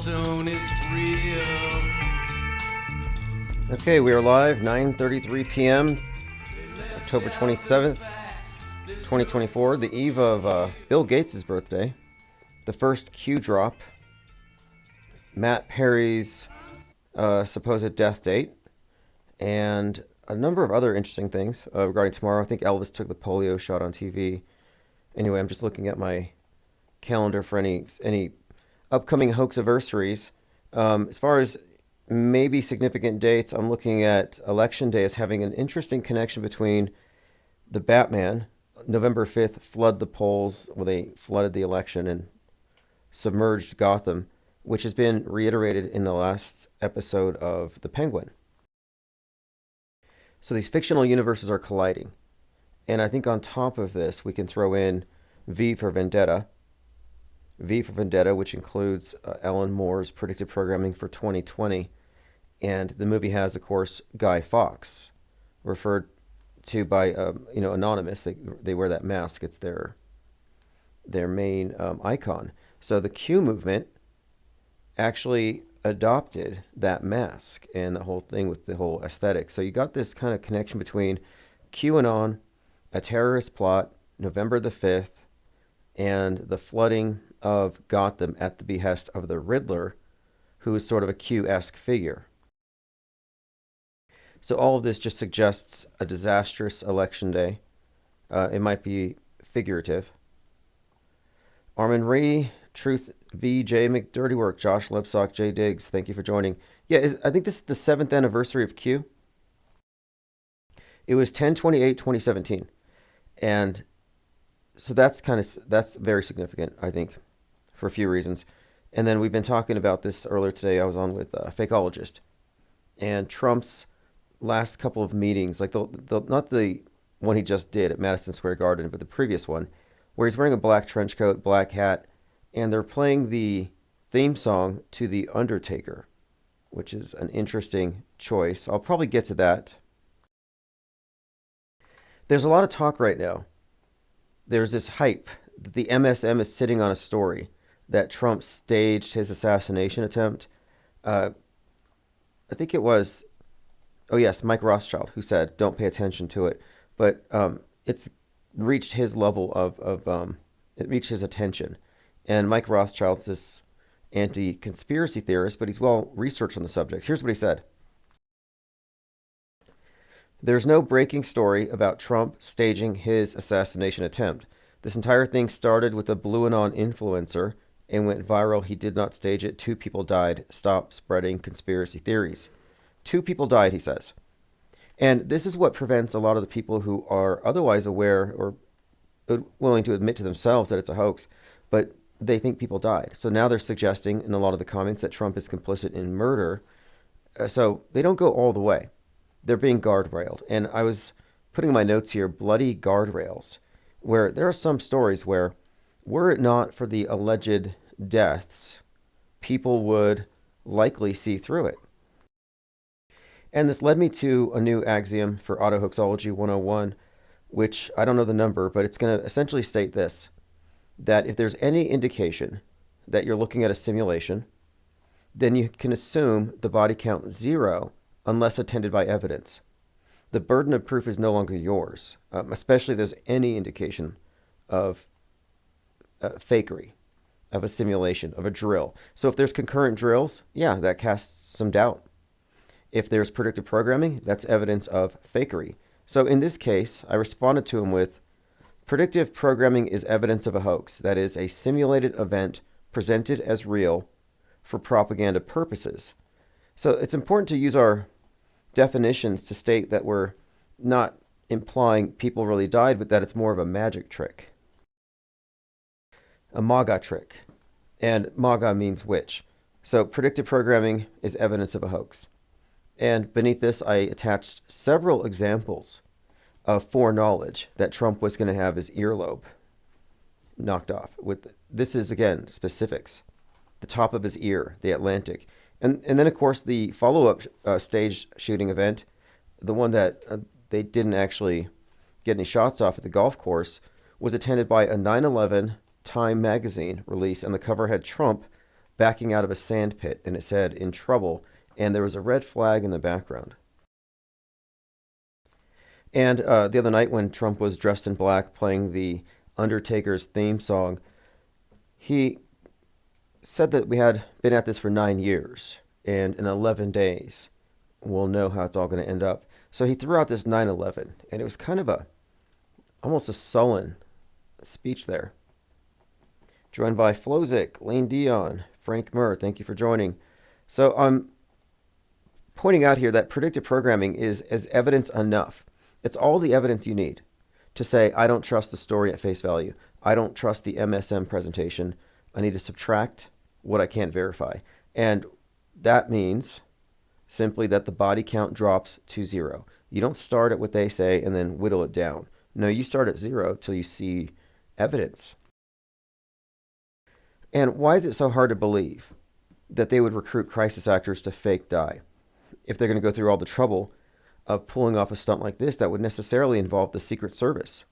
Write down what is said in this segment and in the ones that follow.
soon it's real. Okay, we are live, 9:33 p.m., October 27th, 2024, the eve of Bill Gates' birthday, the first Q drop, Matt Perry's supposed death date, and a number of other interesting things regarding tomorrow. I think Elvis took the polio shot on TV. Anyway, I'm just looking at my calendar for any upcoming hoax-iversaries. As far as maybe significant dates, I'm looking at Election Day as having an interesting connection between the Batman, November 5th, flood the polls, where they flooded the election and submerged Gotham, which has been reiterated in the last episode of The Penguin. So these fictional universes are colliding. And I think on top of this, we can throw in V for Vendetta. V for Vendetta, which includes Alan Moore's predictive programming for 2020. And the movie has, of course, Guy Fawkes, referred to by, Anonymous. They wear that mask. It's their main icon. So the Q movement actually adopted that mask and the whole thing with the whole aesthetic. So you got this kind of connection between QAnon, a terrorist plot, November the 5th, and the flooding of Gotham at the behest of the Riddler, who is sort of a Q-esque figure. So all of this just suggests a disastrous election day. It might be figurative. Armin Ree, Truth V, J McDirtywork, Josh Lebsock, J Diggs, thank you for joining. Yeah, I think this is the 7th anniversary of Q. It was 10/28/2017. And so that's very significant, I think, for a few reasons. And then we've been talking about this earlier today. I was on with a Fakeologist. And Trump's last couple of meetings, like not the one he just did at Madison Square Garden, but the previous one, where he's wearing a black trench coat, black hat, and they're playing the theme song to The Undertaker, which is an interesting choice. I'll probably get to that. There's a lot of talk right now. There's this hype that the MSM is sitting on a story that Trump staged his assassination attempt. I think it was, Mike Rothschild, who said, don't pay attention to it. But it's reached his level it reached his attention. And Mike Rothschild's this anti-conspiracy theorist, but he's well researched on the subject. Here's what he said. There's no breaking story about Trump staging his assassination attempt. This entire thing started with a Blue Anon influencer and went viral. He did not stage it. 2 people died. Stop spreading conspiracy theories. 2 people died, he says. And this is what prevents a lot of the people who are otherwise aware or willing to admit to themselves that it's a hoax, but they think people died. So now they're suggesting in a lot of the comments that Trump is complicit in murder. So they don't go all the way. They're being guardrailed. And I was putting in my notes here, bloody guardrails, where there are some stories where, were it not for the alleged deaths, people would likely see through it. And this led me to a new axiom for Autohoaxology 101, which I don't know the number, but it's going to essentially state this, that if there's any indication that you're looking at a simulation, then you can assume the body count 0 unless attended by evidence. The burden of proof is no longer yours, especially if there's any indication of fakery, of a simulation, of a drill. So if there's concurrent drills, that casts some doubt. If there's predictive programming, that's evidence of fakery. So in this case, I responded to him with, predictive programming is evidence of a hoax. That is a simulated event presented as real for propaganda purposes. So it's important to use our definitions to state that we're not implying people really died, but that it's more of a magic trick. A MAGA trick. And MAGA means witch. So predictive programming is evidence of a hoax. And beneath this, I attached several examples of foreknowledge that Trump was going to have his earlobe knocked off. This is, again, specifics. The top of his ear, the Atlantic. And then, of course, the follow-up stage shooting event, the one that they didn't actually get any shots off at the golf course, was attended by a 9/11 Time magazine release, and the cover had Trump backing out of a sand pit, and it said "in trouble," and there was a red flag in the background. And the other night when Trump was dressed in black playing the Undertaker's theme song, he said that we had been at this for 9 years, and in 11 days, we'll know how it's all going to end up. So he threw out this 9/11, and it was kind of almost a sullen speech there. Joined by Flozik, Lane Dion, Frank Murr. Thank you for joining. So I'm pointing out here that predictive programming is evidence enough. It's all the evidence you need to say, I don't trust the story at face value. I don't trust the MSM presentation. I need to subtract what I can't verify. And that means simply that the body count drops to 0. You don't start at what they say and then whittle it down. No, you start at 0 till you see evidence. And why is it so hard to believe that they would recruit crisis actors to fake die if they're going to go through all the trouble of pulling off a stunt like this that would necessarily involve the Secret Service?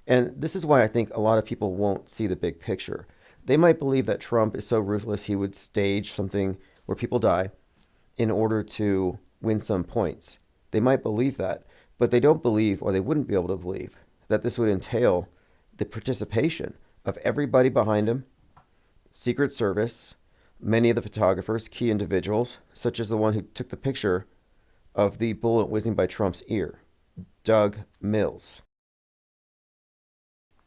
And this is why I think a lot of people won't see the big picture. They might believe that Trump is so ruthless he would stage something where people die in order to win some points. They might believe that, but they don't believe, or they wouldn't be able to believe, that this would entail the participation of everybody behind him, Secret Service, many of the photographers, key individuals, such as the one who took the picture of the bullet whizzing by Trump's ear, Doug Mills,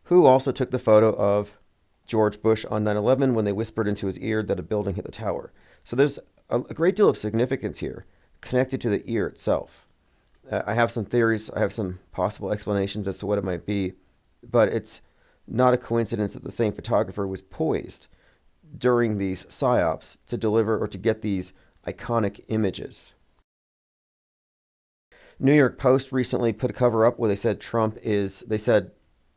who also took the photo of George Bush on 9/11 when they whispered into his ear that a building hit the tower. So there's a great deal of significance here connected to the ear itself. I have some theories, I have some possible explanations as to what it might be, but it's not a coincidence that the same photographer was poised during these psyops to deliver or to get these iconic images. New York Post recently put a cover up where they said they said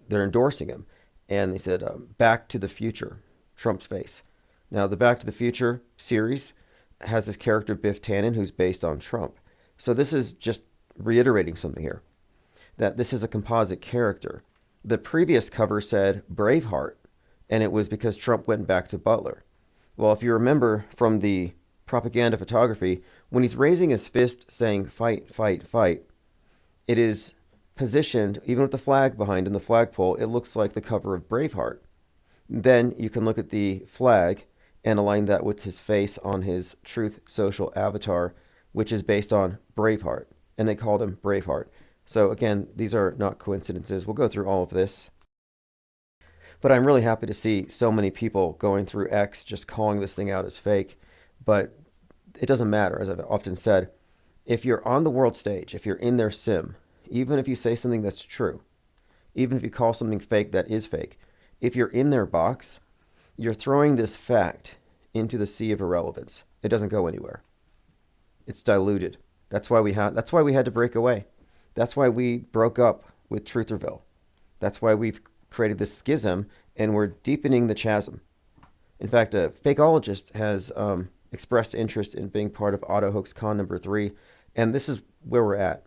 they're endorsing him, and they said Back to the Future, Trump's face. Now, the Back to the Future series has this character Biff Tannen who's based on Trump. So this is just reiterating something here, that this is a composite character. The previous cover said Braveheart, and it was because Trump went back to Butler. Well, if you remember from the propaganda photography, when he's raising his fist saying fight, fight, fight, it is positioned, even with the flag behind in the flagpole, it looks like the cover of Braveheart. Then you can look at the flag and align that with his face on his Truth Social avatar, which is based on Braveheart, and they called him Braveheart. So again, these are not coincidences. We'll go through all of this. But I'm really happy to see so many people going through X just calling this thing out as fake. But it doesn't matter, as I've often said. If you're on the world stage, if you're in their sim, even if you say something that's true, even if you call something fake that is fake, if you're in their box, you're throwing this fact into the sea of irrelevance. It doesn't go anywhere. It's diluted. That's why we had to break away. That's why we broke up with Trutherville. That's why we've created this schism, and we're deepening the chasm. In fact, a fakeologist has expressed interest in being part of Auto Hoax Con number 3, and this is where we're at.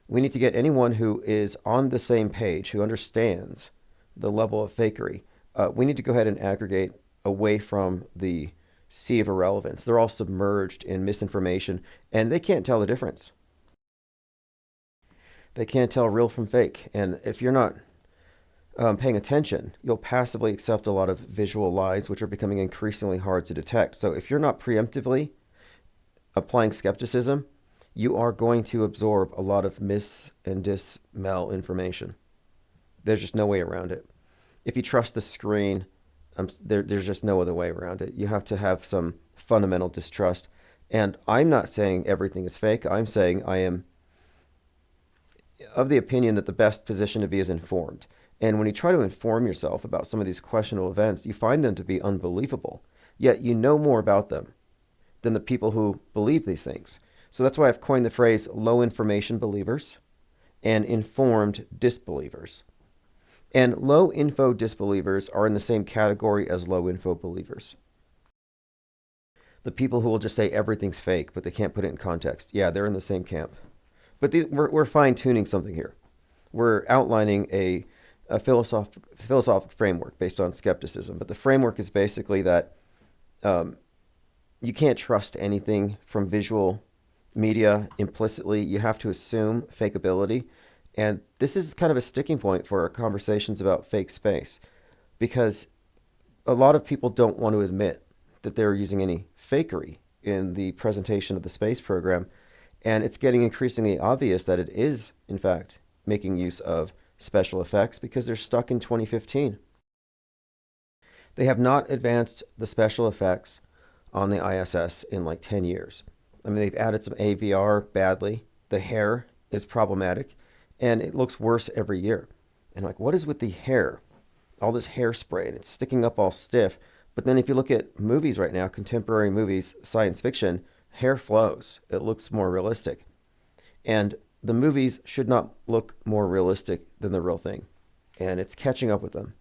We need to get anyone who is on the same page, who understands the level of fakery. We need to go ahead and aggregate away from the sea of irrelevance. They're all submerged in misinformation, and they can't tell the difference. They can't tell real from fake. And if you're not paying attention, you'll passively accept a lot of visual lies, which are becoming increasingly hard to detect. So if you're not preemptively applying skepticism, you are going to absorb a lot of mis and dis-mal information. There's just no way around it. If you trust the screen, there's just no other way around it. You have to have some fundamental distrust. And I'm not saying everything is fake. I'm saying I am of the opinion that the best position to be is informed. And when you try to inform yourself about some of these questionable events, you find them to be unbelievable. Yet you know more about them than the people who believe these things. So that's why I've coined the phrase low information believers and informed disbelievers. And low info disbelievers are in the same category as low info believers. The people who will just say everything's fake, but they can't put it in context. Yeah, they're in the same camp. But we're fine-tuning something here. We're outlining a philosophical framework based on skepticism. But the framework is basically that Um, you can't trust anything from visual media implicitly. You have to assume fakeability. And this is kind of a sticking point for our conversations about fake space because a lot of people don't want to admit that they're using any fakery in the presentation of the space program. And it's getting increasingly obvious that it is, in fact, making use of special effects because they're stuck in 2015. They have not advanced the special effects on the ISS in like 10 years. I mean, they've added some AVR badly. The hair is problematic, and it looks worse every year. And like, what is with the hair? All this hairspray, and it's sticking up all stiff. But then if you look at movies right now, contemporary movies, science fiction, hair flows. It looks more realistic. And the movies should not look more realistic than the real thing. And it's catching up with them,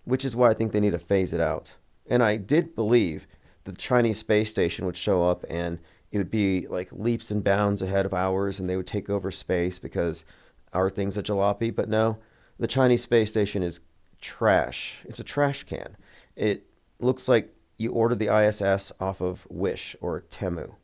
which is why I think they need to phase it out. And I did believe the Chinese space station would show up and it would be like leaps and bounds ahead of ours and they would take over space because our thing's a jalopy. But no, the Chinese space station is trash. It's a trash can. It looks like you ordered the ISS off of Wish or Temu.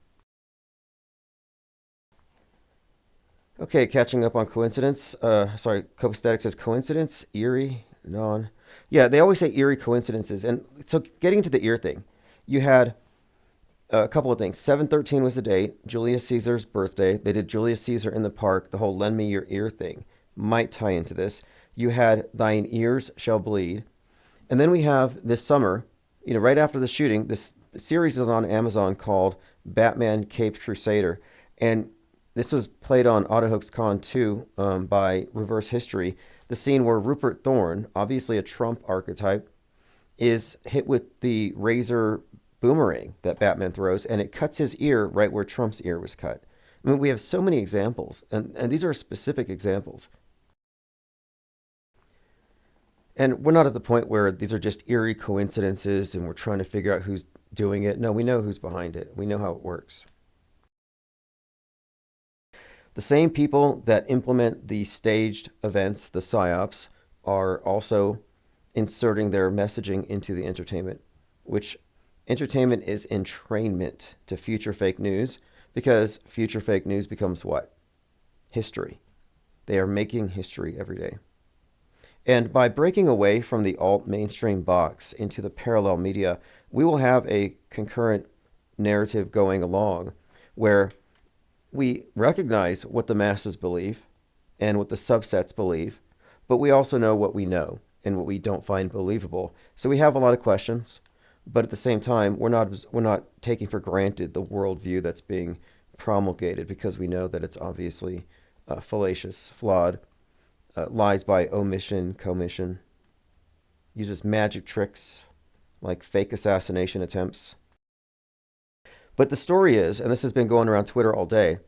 Okay, catching up on coincidence. Copacetic says coincidence, eerie, non. Yeah, they always say eerie coincidences. And so getting to the ear thing, you had a couple of things. 7/13 was the date, Julius Caesar's birthday. They did Julius Caesar in the park, the whole lend me your ear thing might tie into this. You had thine ears shall bleed. And then we have this summer, right after the shooting, this series is on Amazon called Batman Caped Crusader. And this was played on AutoHoaxCon 2 by Reverse History. The scene where Rupert Thorne, obviously a Trump archetype, is hit with the razor boomerang that Batman throws, and it cuts his ear right where Trump's ear was cut. I mean, we have so many examples, and these are specific examples. And we're not at the point where these are just eerie coincidences and we're trying to figure out who's doing it. No, we know who's behind it. We know how it works. The same people that implement the staged events, the PSYOPs, are also inserting their messaging into the entertainment, which entertainment is entrainment to future fake news because future fake news becomes what? History. They are making history every day. And by breaking away from the alt mainstream box into the parallel media, we will have a concurrent narrative going along where we recognize what the masses believe and what the subsets believe, but we also know what we know and what we don't find believable. So we have a lot of questions, but at the same time, we're not taking for granted the worldview that's being promulgated because we know that it's obviously fallacious, flawed, lies by omission, commission, uses magic tricks like fake assassination attempts. But the story is, and this has been going around Twitter all day,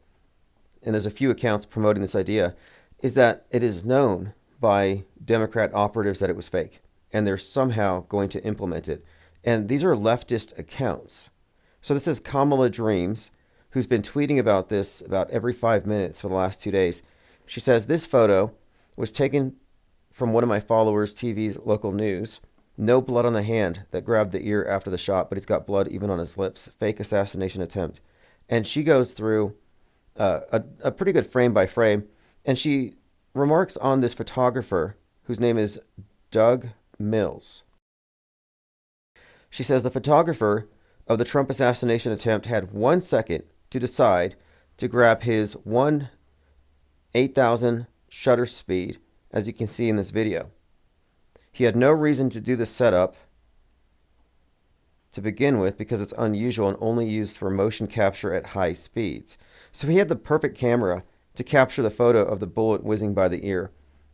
and there's a few accounts promoting this idea, is that it is known by Democrat operatives that it was fake, and they're somehow going to implement it. And these are leftist accounts. So this is Kamala Dreams, who's been tweeting about this about every 5 minutes for the last 2 days. She says, this photo was taken from one of my followers' TV's local news. No blood on the hand that grabbed the ear after the shot, but he's got blood even on his lips. Fake assassination attempt. And she goes through a pretty good frame by frame, and she remarks on this photographer whose name is Doug Mills. She says the photographer of the Trump assassination attempt had 1 second to decide to grab his 8,000 shutter speed, as you can see in this video. He had no reason to do the setup to begin with because it's unusual and only used for motion capture at high speeds. So he had the perfect camera to capture the photo of the bullet whizzing by the ear,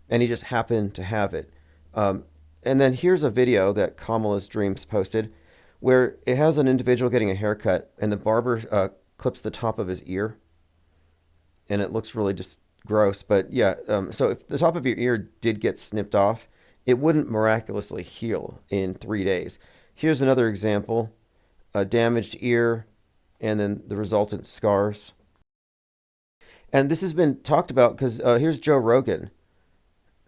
and he just happened to have it. And then here's a video that Kamala's Dreams posted where it has an individual getting a haircut, and the barber clips the top of his ear, and it looks really just gross. But yeah, so if the top of your ear did get snipped off, it wouldn't miraculously heal in 3 days. Here's another example, a damaged ear, and then the resultant scars. And this has been talked about because here's Joe Rogan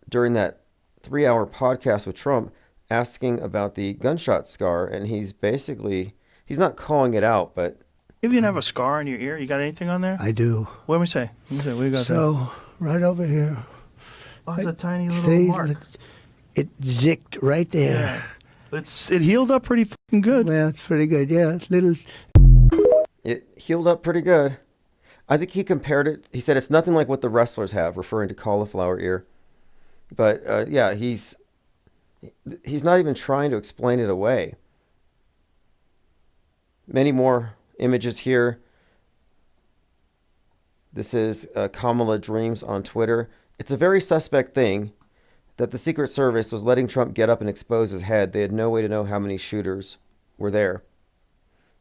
during that 3-hour podcast with Trump asking about the gunshot scar, and he's basically he's not calling it out, but You even have a scar on your ear. You got anything on there? I do. What do we say? Let me see. What you got there? So, right over here. Oh, it's a tiny little See, mark. it zicked right there. Yeah. But it healed up pretty fucking good. Well, it's pretty good. Yeah, it's little. it healed up pretty good. I think he compared it. He said it's nothing like what the wrestlers have, referring to cauliflower ear. But yeah, he's not even trying to explain it away. Many more images here. This is Kamala Dreams on Twitter. It's a very suspect thing that the Secret Service was letting Trump get up and expose his head. They had no way to know how many shooters were there.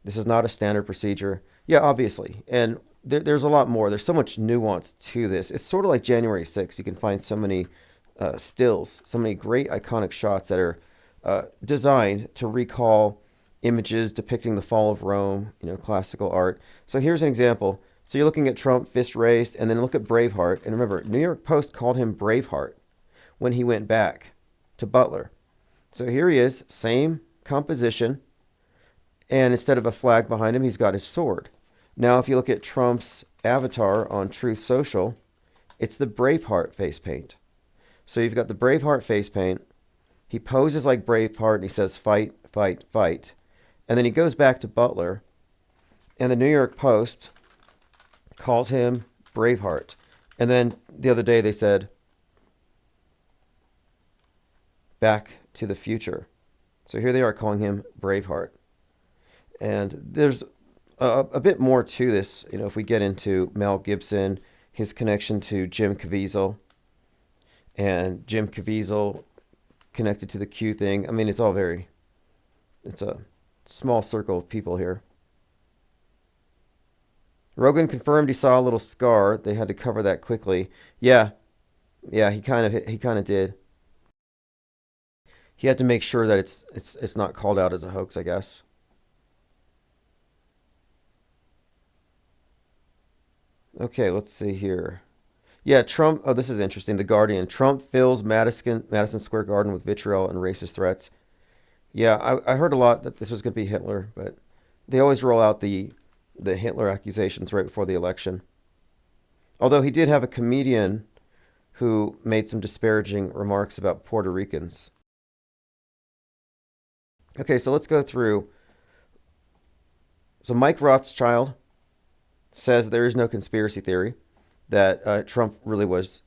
This is not a standard procedure. Yeah, obviously. And there's a lot more. There's so much nuance to this. It's sort of like January 6th. You can find so many stills, so many great iconic shots that are designed to recall images depicting the fall of Rome, classical art. So here's an example. So you're looking at Trump, fist raised, and then look at Braveheart. And remember, New York Post called him Braveheart when he went back to Butler. So here he is, same composition, and instead of a flag behind him, he's got his sword. Now, if you look at Trump's avatar on Truth Social, it's the Braveheart face paint. So you've got the Braveheart face paint. He poses like Braveheart, and he says, fight, fight, fight. And then he goes back to Butler, and the New York Post calls him Braveheart. And then the other day they said, Back to the Future. So here they are calling him Braveheart. And there's a bit more to this, if we get into Mel Gibson, his connection to Jim Caviezel, and Jim Caviezel connected to the Q thing. I mean, it's a small circle of people here. Rogan confirmed he saw a little scar. They had to cover that quickly. Yeah, he kind of did. He had to make sure that it's not called out as a hoax, I guess. Okay, let's see here. Yeah, Trump. Oh, this is interesting. The Guardian. Trump fills Madison Square Garden with vitriol and racist threats. Yeah, I heard a lot that this was going to be Hitler, but they always roll out the Hitler accusations right before the election. Although he did have a comedian who made some disparaging remarks about Puerto Ricans. Okay, so let's go through. So Mike Rothschild says there is no conspiracy theory, that Trump really was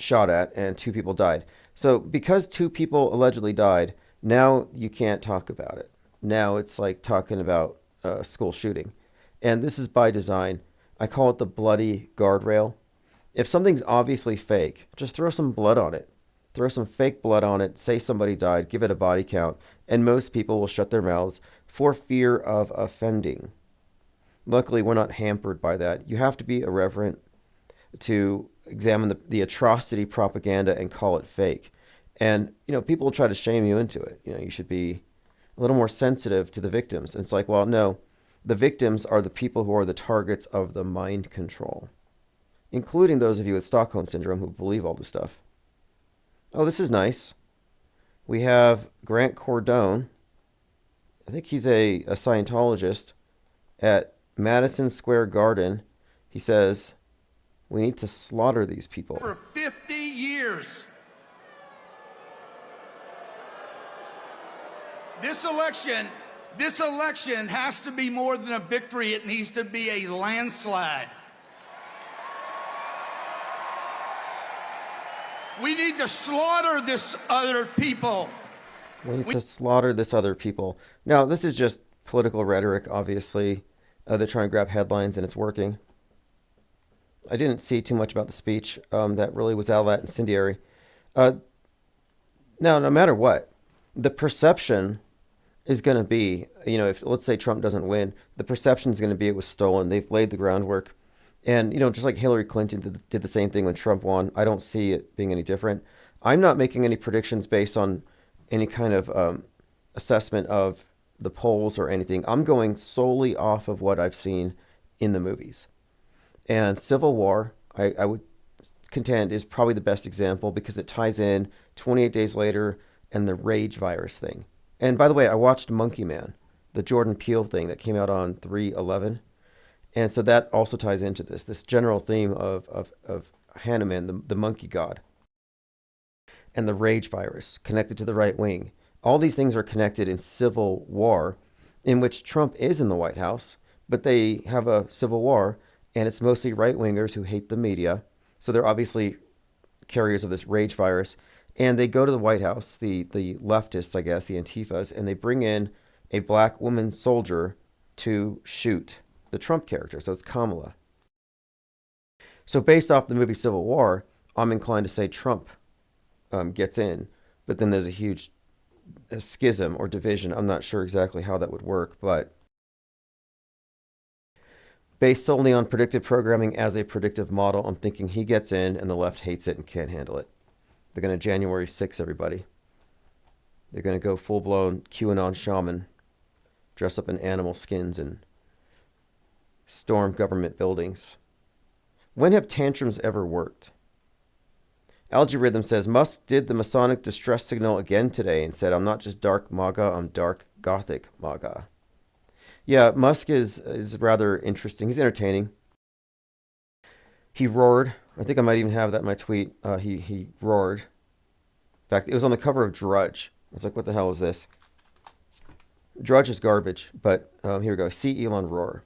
shot at and 2 people died. So because 2 people allegedly died, now you can't talk about it. Now it's like talking about a school shooting. And this is by design. I call it the bloody guardrail. If something's obviously fake, just throw some blood on it. Throw some fake blood on it, say somebody died, give it a body count, and most people will shut their mouths for fear of offending. Luckily, we're not hampered by that. You have to be irreverent to examine the atrocity propaganda and call it fake. And, people will try to shame you into it. You should be a little more sensitive to the victims. And it's like, well, no, the victims are the people who are the targets of the mind control, including those of you with Stockholm Syndrome who believe all this stuff. Oh, this is nice. We have Grant Cardone. I think he's a Scientologist at Madison Square Garden. He says, we need to slaughter these people. For 50 years, this election has to be more than a victory. It needs to be a landslide. We need to slaughter this other people. We need to slaughter this other people. Now, this is just political rhetoric, obviously. They're trying to grab headlines, and it's working. I didn't see too much about the speech. That really was all that incendiary. Now, no matter what, the perception is going to be, if let's say Trump doesn't win, the perception is going to be it was stolen. They've laid the groundwork. And, just like Hillary Clinton did the same thing when Trump won, I don't see it being any different. I'm not making any predictions based on any kind of assessment of the polls or anything. I'm going solely off of what I've seen in the movies. And Civil War, I would contend, is probably the best example because it ties in 28 Days Later and the rage virus thing. And by the way, I watched Monkey Man. the Jordan Peele thing that came out on 3/11. And so that also ties into this general theme of Hanuman, the monkey god, and the rage virus connected to the right wing. All these things are connected in civil war, in which Trump is in the White House, but they have a civil war, and it's mostly right wingers who hate the media. So they're obviously carriers of this rage virus. And they go to the White House, the leftists, I guess, the Antifas, and they bring in a black woman soldier to shoot the Trump character. So it's Kamala. So based off the movie Civil War, I'm inclined to say Trump gets in. But then there's a huge schism or division. I'm not sure exactly how that would work, but based solely on predictive programming as a predictive model, I'm thinking he gets in and the left hates it and can't handle it. They're going to January 6th, everybody. They're going to go full-blown QAnon shaman, dress up in animal skins and storm government buildings. When have tantrums ever worked? Algorithm says, Musk did the Masonic distress signal again today and said, I'm not just dark MAGA, I'm dark Gothic MAGA. Yeah, Musk is rather interesting. He's entertaining. He roared. I think I might even have that in my tweet. He roared. In fact, it was on the cover of Drudge. I was like, what the hell is this? Drudge is garbage, but here we go. See Elon roar.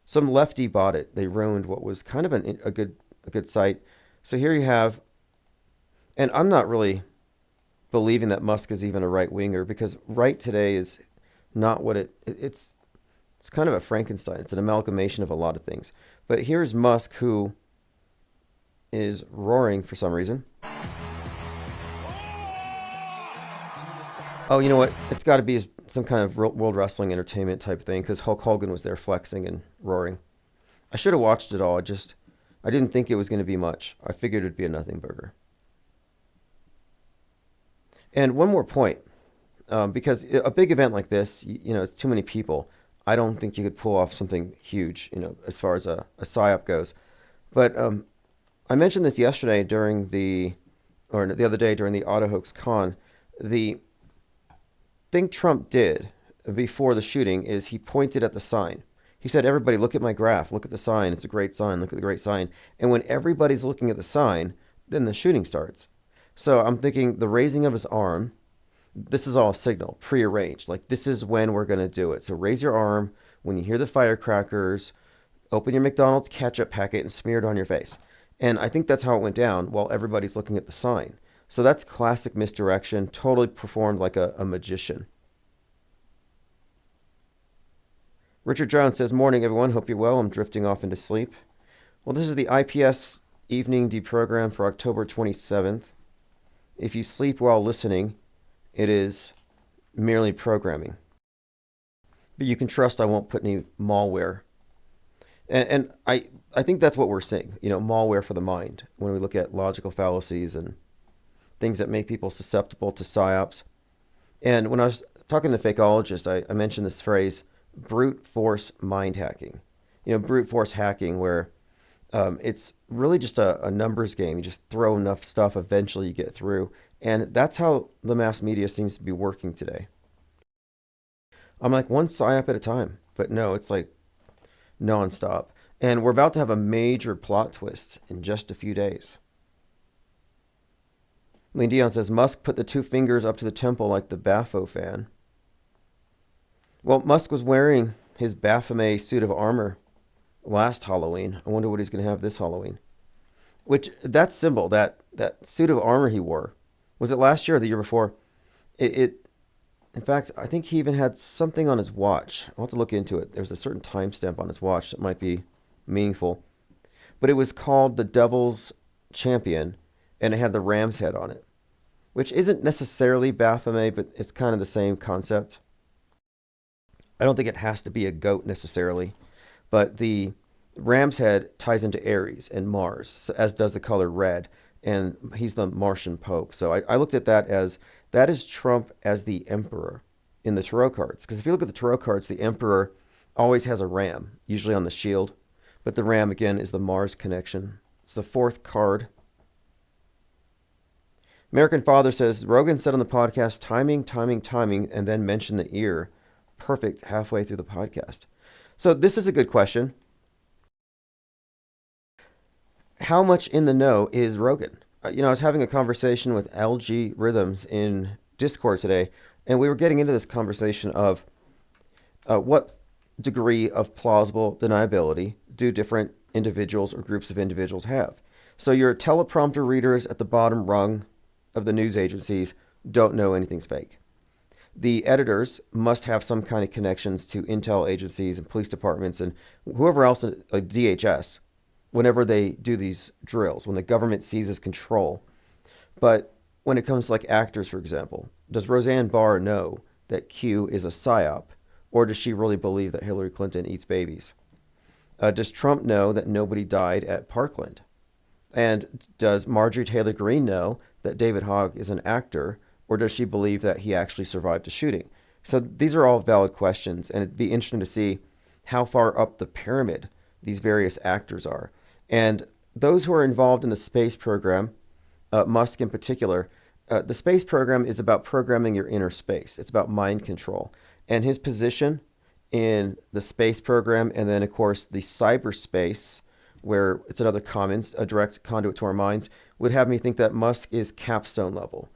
Some lefty bought it. They ruined what was kind of a good site. So here you have, and I'm not really believing that Musk is even a right winger, because right today is not what it's kind of a Frankenstein. It's an amalgamation of a lot of things. But here's Musk, who is roaring for some reason. Oh, you know what? It's got to be some kind of World Wrestling Entertainment type thing, because Hulk Hogan was there flexing and roaring. I should have watched it all. I didn't think it was going to be much. I figured it'd be a nothing burger. And one more point, because a big event like this, it's too many people. I don't think you could pull off something huge, as far as a PSYOP goes. But I mentioned this yesterday the other day during the Auto Hoax Con. The thing Trump did before the shooting is he pointed at the sign. He said, everybody, look at my graph. Look at the sign. It's a great sign. Look at the great sign. And when everybody's looking at the sign, then the shooting starts. So I'm thinking the raising of his arm, this is all a signal, prearranged. Like, this is when we're going to do it. So raise your arm when you hear the firecrackers, open your McDonald's ketchup packet and smear it on your face. And I think that's how it went down while everybody's looking at the sign. So that's classic misdirection, totally performed like a magician. Richard Jones says, morning, everyone. Hope you're well. I'm drifting off into sleep. Well, this is the Ips Evening Deprogram for October 27th. If you sleep while listening, it is merely programming. But you can trust I won't put any malware. And I think that's what we're seeing, malware for the mind, when we look at logical fallacies and things that make people susceptible to psyops. And when I was talking to fakeologists, I mentioned this phrase, brute force mind hacking. Brute force hacking, where it's really just a numbers game. You just throw enough stuff, eventually you get through. And that's how the mass media seems to be working today. I'm like, one psyop at a time. But no, it's like nonstop. And we're about to have a major plot twist in just a few days. Lean Dion says, Musk put the two fingers up to the temple like the Baphomet. Well, Musk was wearing his Baphomet suit of armor last Halloween. I wonder what he's going to have this Halloween. Which, that symbol, that suit of armor he wore, was it last year or the year before? In fact, I think he even had something on his watch. I'll have to look into it. There's a certain timestamp on his watch that might be meaningful. But it was called the Devil's Champion, and it had the ram's head on it, which isn't necessarily Baphomet, but it's kind of the same concept. I don't think it has to be a goat necessarily, but the ram's head ties into Aries and Mars, as does the color red, and he's the Martian Pope. So I looked at that is Trump as the emperor in the tarot cards. Because if you look at the tarot cards, the emperor always has a ram, usually on the shield. But the ram, again, is the Mars connection. It's the fourth card. American Father says, Rogan said on the podcast, timing, and then mentioned the ear. perfect halfway through the podcast. So this is a good question. How much in the know is Rogan? I was having a conversation with LG Rhythms in Discord today, and we were getting into this conversation of what degree of plausible deniability do different individuals or groups of individuals have. So your teleprompter readers at the bottom rung of the news agencies don't know anything's fake. The editors must have some kind of connections to intel agencies and police departments and whoever else, like DHS, whenever they do these drills, when the government seizes control. But when it comes to like actors, for example, does Roseanne Barr know that Q is a psyop, or does she really believe that Hillary Clinton eats babies? Does Trump know that nobody died at Parkland? And does Marjorie Taylor Greene know that David Hogg is an actor, or does she believe that he actually survived a shooting? So these are all valid questions, and it'd be interesting to see how far up the pyramid these various actors are. And those who are involved in the space program, Musk in particular, the space program is about programming your inner space. It's about mind control. And his position in the space program, and then, of course, the cyberspace, where it's another commons, a direct conduit to our minds, would have me think that Musk is capstone level,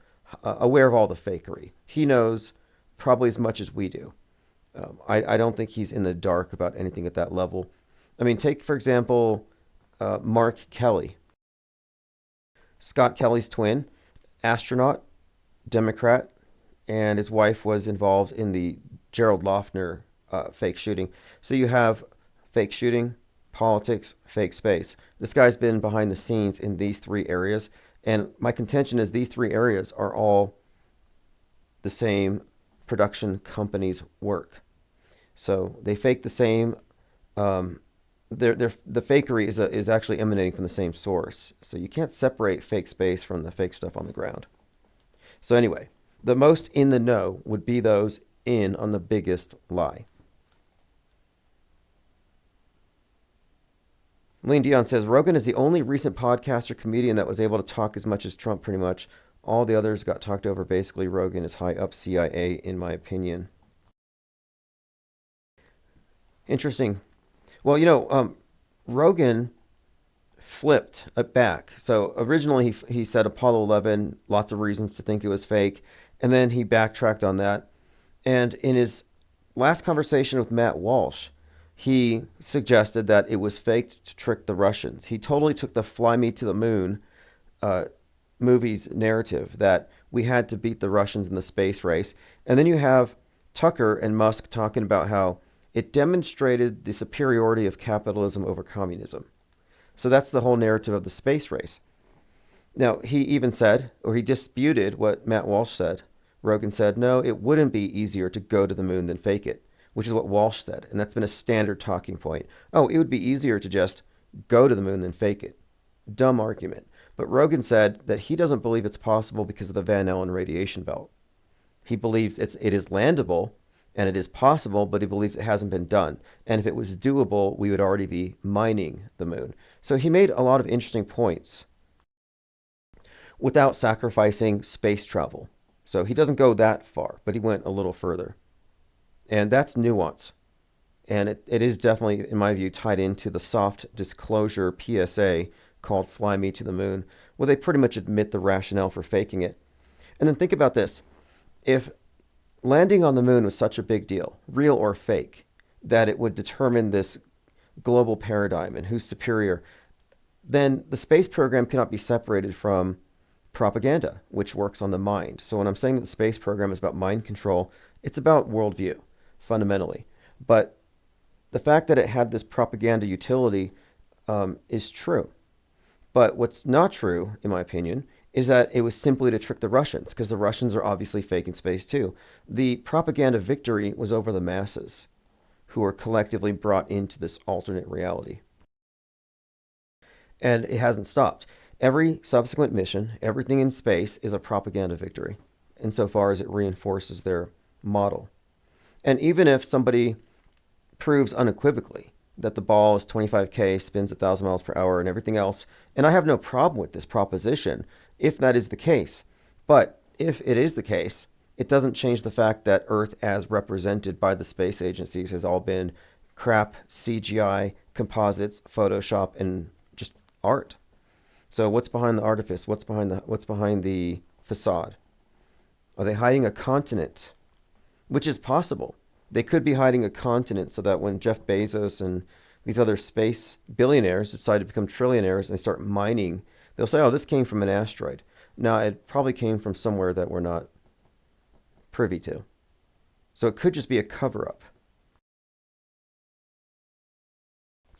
aware of all the fakery. He knows probably as much as we do. I don't think he's in the dark about anything at that level. I mean, take, for example, Mark Kelly. Scott Kelly's twin, astronaut, Democrat, and his wife was involved in the Gerald Loeffner fake shooting. So you have fake shooting, politics, fake space. This guy's been behind the scenes in these three areas. And my contention is these three areas are all the same production company's work. So they fake the same. The fakery is actually emanating from the same source. So you can't separate fake space from the fake stuff on the ground. So anyway, the most in the know would be those in on the biggest lie. Lean Dion says, Rogan is the only recent podcaster comedian that was able to talk as much as Trump, pretty much. All the others got talked over. Basically, Rogan is high up CIA, in my opinion. Interesting. Well, Rogan flipped it back. So originally he said Apollo 11, lots of reasons to think it was fake. And then he backtracked on that. And in his last conversation with Matt Walsh, he suggested that it was faked to trick the Russians. He totally took the Fly Me to the Moon movie's narrative that we had to beat the Russians in the space race. And then you have Tucker and Musk talking about how it demonstrated the superiority of capitalism over communism. So that's the whole narrative of the space race. Now, he even said, or he disputed what Matt Walsh said. Rogan said, no, it wouldn't be easier to go to the moon than fake it, which is what Walsh said. And that's been a standard talking point. Oh, it would be easier to just go to the moon than fake it. Dumb argument. But Rogan said that he doesn't believe it's possible because of the Van Allen radiation belt. He believes it is landable and it is possible, but he believes it hasn't been done. And if it was doable, we would already be mining the moon. So he made a lot of interesting points without sacrificing space travel. So he doesn't go that far, but he went a little further. And that's nuance. And it is definitely, in my view, tied into the soft disclosure PSA called Fly Me to the Moon, where they pretty much admit the rationale for faking it. And then think about this. If landing on the moon was such a big deal, real or fake, that it would determine this global paradigm and who's superior, then the space program cannot be separated from propaganda, which works on the mind. So when I'm saying that the space program is about mind control, it's about worldview, fundamentally. But the fact that it had this propaganda utility is true. But what's not true, in my opinion, is that it was simply to trick the Russians, because the Russians are obviously faking space too. The propaganda victory was over the masses, who were collectively brought into this alternate reality. And it hasn't stopped. Every subsequent mission, everything in space, is a propaganda victory, insofar as it reinforces their model. And even if somebody proves unequivocally that the ball is 25K, spins 1,000 miles per hour, and everything else, and I have no problem with this proposition, if that is the case. But if it is the case, it doesn't change the fact that Earth, as represented by the space agencies, has all been crap, CGI, composites, Photoshop, and just art. So what's behind the artifice? What's behind the facade? Are they hiding a continent? Which is possible. They could be hiding a continent so that when Jeff Bezos and these other space billionaires decide to become trillionaires and they start mining, they'll say, oh, this came from an asteroid. Now, it probably came from somewhere that we're not privy to. So it could just be a cover-up.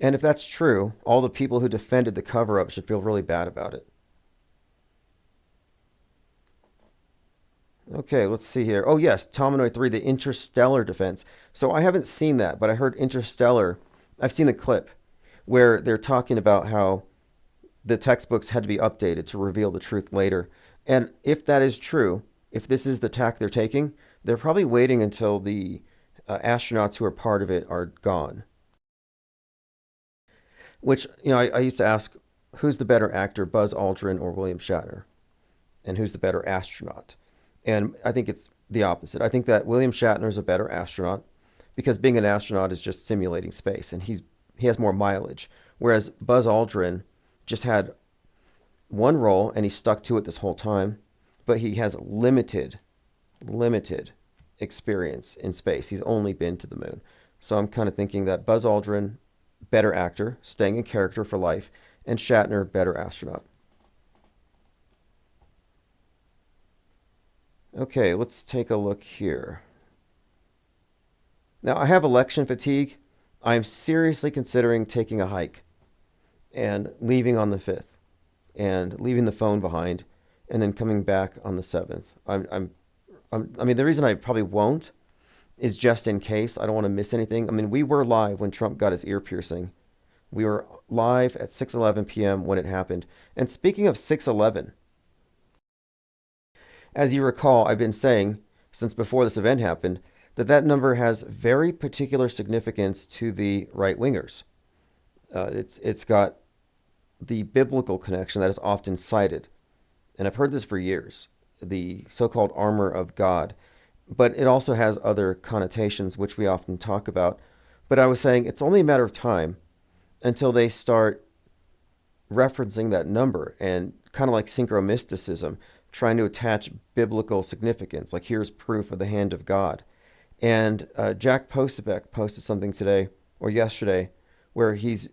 And if that's true, all the people who defended the cover-up should feel really bad about it. Okay, let's see here. Oh, yes, Tominoid 3, the Interstellar defense. So I haven't seen that, but I heard Interstellar. I've seen the clip where they're talking about how the textbooks had to be updated to reveal the truth later. And if that is true, if this is the tack they're taking, they're probably waiting until the astronauts who are part of it are gone. Which, I used to ask, who's the better actor, Buzz Aldrin or William Shatner? And who's the better astronaut? And I think it's the opposite. I think that William Shatner is a better astronaut because being an astronaut is just simulating space, and he has more mileage. Whereas Buzz Aldrin just had one role, and he stuck to it this whole time, but he has limited experience in space. He's only been to the moon. So I'm kind of thinking that Buzz Aldrin, better actor, staying in character for life, and Shatner, better astronaut. Okay, let's take a look here. Now, I have election fatigue. I'm seriously considering taking a hike and leaving on the 5th and leaving the phone behind and then coming back on the 7th. I mean, the reason I probably won't is just in case. I don't want to miss anything. I mean, we were live when Trump got his ear piercing. We were live at 6:11 p.m. when it happened. And speaking of 6:11, as you recall, I've been saying since before this event happened that number has very particular significance to the right-wingers. It's got the biblical connection that is often cited. And I've heard this for years, the so-called armor of God. But it also has other connotations, which we often talk about. But I was saying it's only a matter of time until they start referencing that number and kind of like synchromysticism, trying to attach biblical significance. Like, here's proof of the hand of God. And Jack Posobiec posted something today or yesterday where he's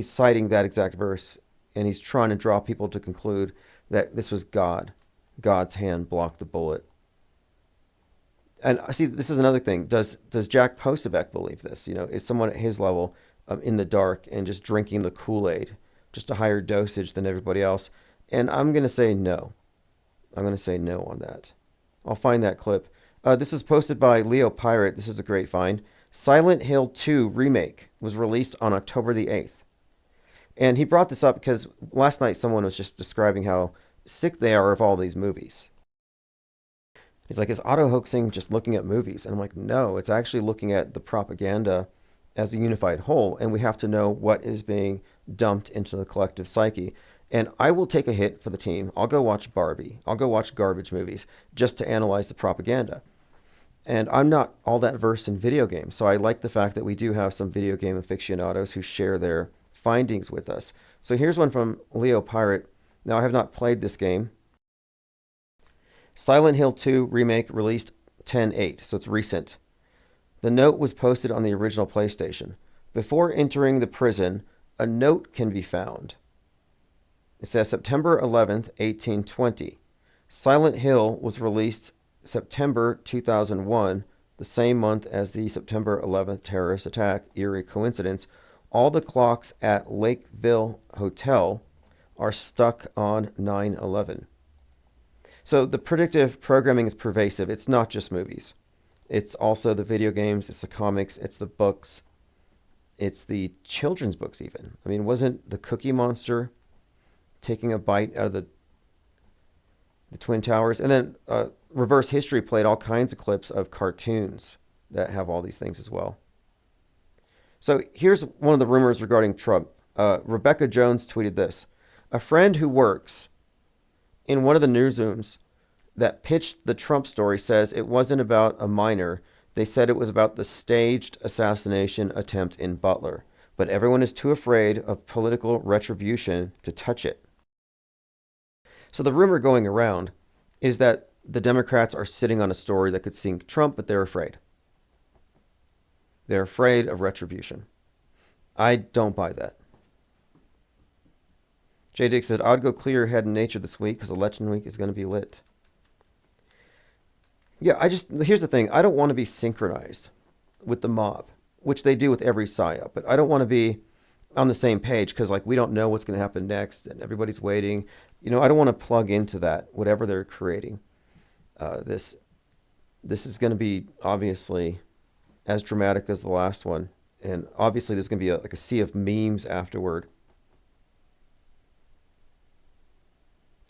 citing that exact verse, and he's trying to draw people to conclude that this was God. God's hand blocked the bullet. And I see, this is another thing. Does Jack Posobiec believe this? Is someone at his level in the dark and just drinking the Kool-Aid, just a higher dosage than everybody else? And I'm going to say no. I'm going to say no on that. I'll find that clip. This is posted by Leo Pirate. This is a great find. Silent Hill 2 remake was released on October the 8th. And he brought this up because last night someone was just describing how sick they are of all these movies. He's like, is auto-hoaxing just looking at movies? And I'm like, no, it's actually looking at the propaganda as a unified whole, and we have to know what is being dumped into the collective psyche. And I will take a hit for the team. I'll go watch Barbie. I'll go watch garbage movies just to analyze the propaganda. And I'm not all that versed in video games, so I like the fact that we do have some video game aficionados who share their findings with us. So here's one from Leo Pirate. Now, I have not played this game. Silent Hill 2 remake released 10/8, so it's recent. The note was posted on the original PlayStation. Before entering the prison, a note can be found. It says September 11th, 1820. Silent Hill was released September 2001, the same month as the September 11th terrorist attack. Eerie coincidence. All the clocks at Lakeville Hotel are stuck on 9/11. So the predictive programming is pervasive. It's not just movies. It's also the video games, it's the comics, it's the books, it's the children's books even. I mean, wasn't the Cookie Monster taking a bite out of the Twin Towers? And then Reverse History played all kinds of clips of cartoons that have all these things as well. So here's one of the rumors regarding Trump. Rebecca Jones tweeted this. A friend who works in one of the newsrooms that pitched the Trump story says it wasn't about a minor. They said it was about the staged assassination attempt in Butler. But everyone is too afraid of political retribution to touch it. So the rumor going around is that the Democrats are sitting on a story that could sink Trump, but they're afraid. They're afraid of retribution. I don't buy that. J. Dick said, I'd go clear your head in nature this week because election week is going to be lit. Yeah, here's the thing. I don't want to be synchronized with the mob, which they do with every psyop, but I don't want to be on the same page because we don't know what's going to happen next and everybody's waiting. I don't want to plug into that, whatever they're creating. This is going to be obviously as dramatic as the last one. And obviously there's going to be a sea of memes afterward.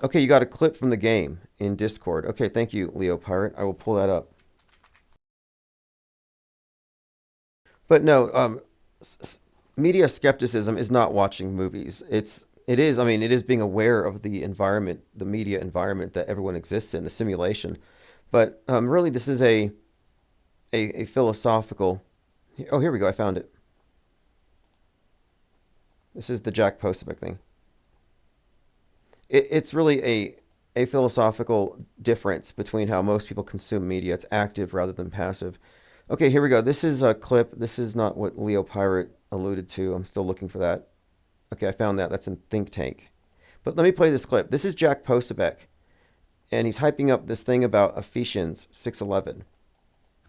Okay, you got a clip from the game in Discord. Okay, thank you, Leo Pirate. I will pull that up. But no, media skepticism is not watching movies. It is being aware of the environment, the media environment that everyone exists in, the simulation. But really, this is a philosophical. Oh, here we go. I found it. This is the Jack Posobiec thing. It's really a philosophical difference between how most people consume media. It's active rather than passive. Okay, here we go. This is a clip. This is not what Leo Pirate alluded to. I'm still looking for that. Okay, I found that. That's in Think Tank. But let me play this clip. This is Jack Posobiec, and he's hyping up this thing about Ephesians 6:11.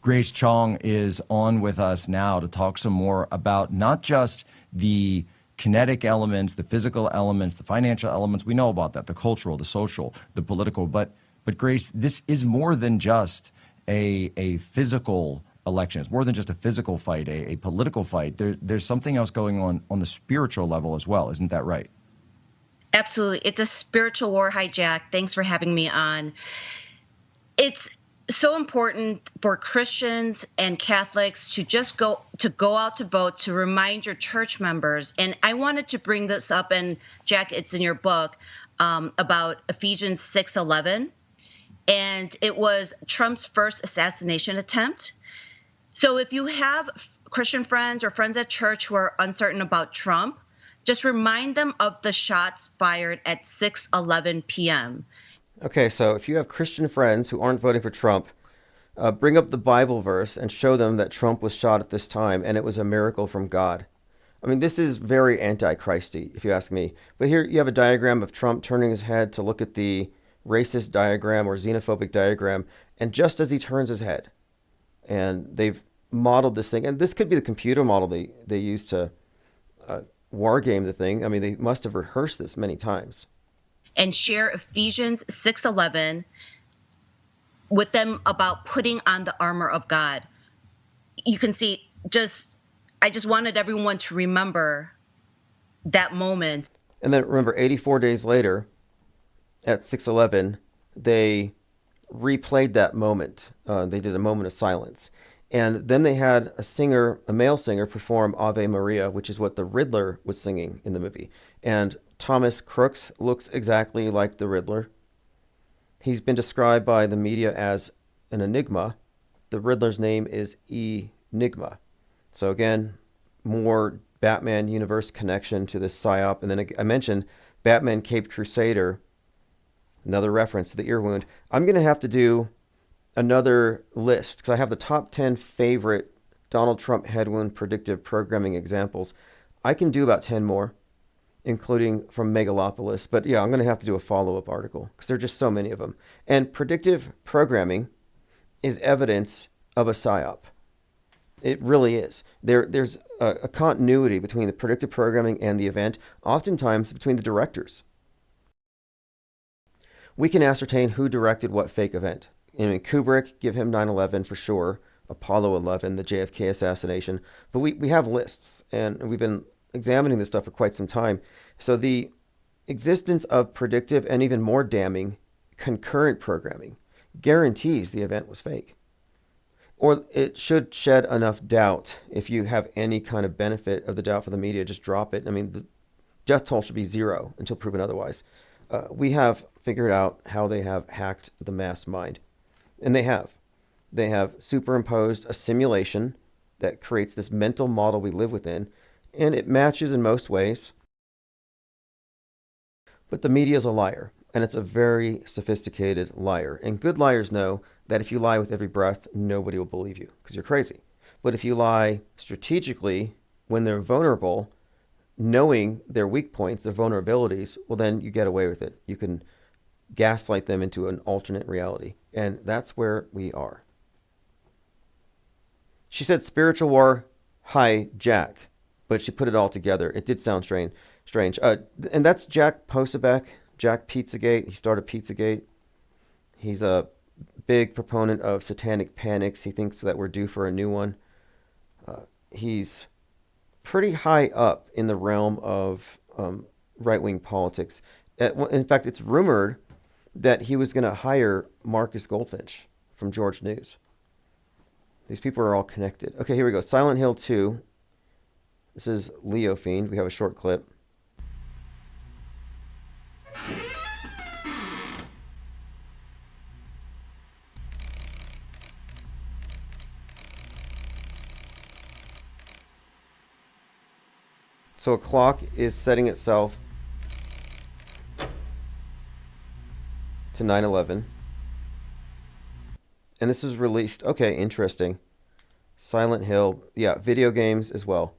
Grace Chong is on with us now to talk some more about not just the kinetic elements, the physical elements, the financial elements. We know about that, the cultural, the social, the political. But Grace, this is more than just a physical election. It's more than just a physical fight, a political fight. There's something else going on the spiritual level as well. Isn't that right? Absolutely. It's a spiritual war. Hi, Jack. Thanks for having me on. It's so important for Christians and Catholics to just go out to vote, to remind your church members. And I wanted to bring this up, and Jack, it's in your book, about Ephesians 6:11. And it was Trump's first assassination attempt. So if you have Christian friends or friends at church who are uncertain about Trump, just remind them of the shots fired at 6:11 p.m. Okay, so if you have Christian friends who aren't voting for Trump, bring up the Bible verse and show them that Trump was shot at this time and it was a miracle from God. I mean, this is very anti-Christy, if you ask me. But here you have a diagram of Trump turning his head to look at the racist diagram or xenophobic diagram, and just as he turns his head, and they've modeled this thing, and this could be the computer model they used to war game the thing. I mean, they must have rehearsed this many times. And share Ephesians 6:11 with them about putting on the armor of God. You can see, I just wanted everyone to remember that moment. And then remember, 84 days later, at 6:11, they replayed that moment. They did a moment of silence. And then they had a male singer, perform Ave Maria, which is what the Riddler was singing in the movie. And Thomas Crooks looks exactly like the Riddler. He's been described by the media as an enigma. The Riddler's name is Enigma. So again, more Batman universe connection to this psyop. And then I mentioned Batman Caped Crusader, another reference to the ear wound. I'm going to have to do another list because I have the top 10 favorite Donald Trump head wound predictive programming examples. I can do about 10 more, including from Megalopolis. But yeah, I'm going to have to do a follow-up article because there are just so many of them. And predictive programming is evidence of a psyop. It really is. There's a continuity between the predictive programming and the event, oftentimes between the directors. We can ascertain who directed what fake event. I mean, Kubrick, give him 9/11 for sure, Apollo 11, the JFK assassination. But we have lists, and we've been examining this stuff for quite some time. So the existence of predictive and even more damning concurrent programming guarantees the event was fake. Or it should shed enough doubt. If you have any kind of benefit of the doubt for the media, just drop it. I mean, the death toll should be 0 until proven otherwise. We have figured out how they have hacked the mass mind. And they have. They have superimposed a simulation that creates this mental model we live within, and it matches in most ways. But the media is a liar, and it's a very sophisticated liar. And good liars know that if you lie with every breath, nobody will believe you because you're crazy. But if you lie strategically when they're vulnerable, knowing their weak points, their vulnerabilities, well, then you get away with it. You can gaslight them into an alternate reality. And that's where we are. She said spiritual war, hi, Jack. But she put it all together. It did sound strange. And that's Jack Posobiec, Jack Pizzagate. He started Pizzagate. He's a big proponent of satanic panics. He thinks that we're due for a new one. He's pretty high up in the realm of right-wing politics. In fact, it's rumored that he was going to hire Marcus Goldfinch from George News. These people are all connected. Okay, here we go. Silent Hill 2. This is Leo Fiend. We have a short clip. So a clock is setting itself to 9/11. And this is released. Okay, interesting. Silent Hill. Yeah, video games as well.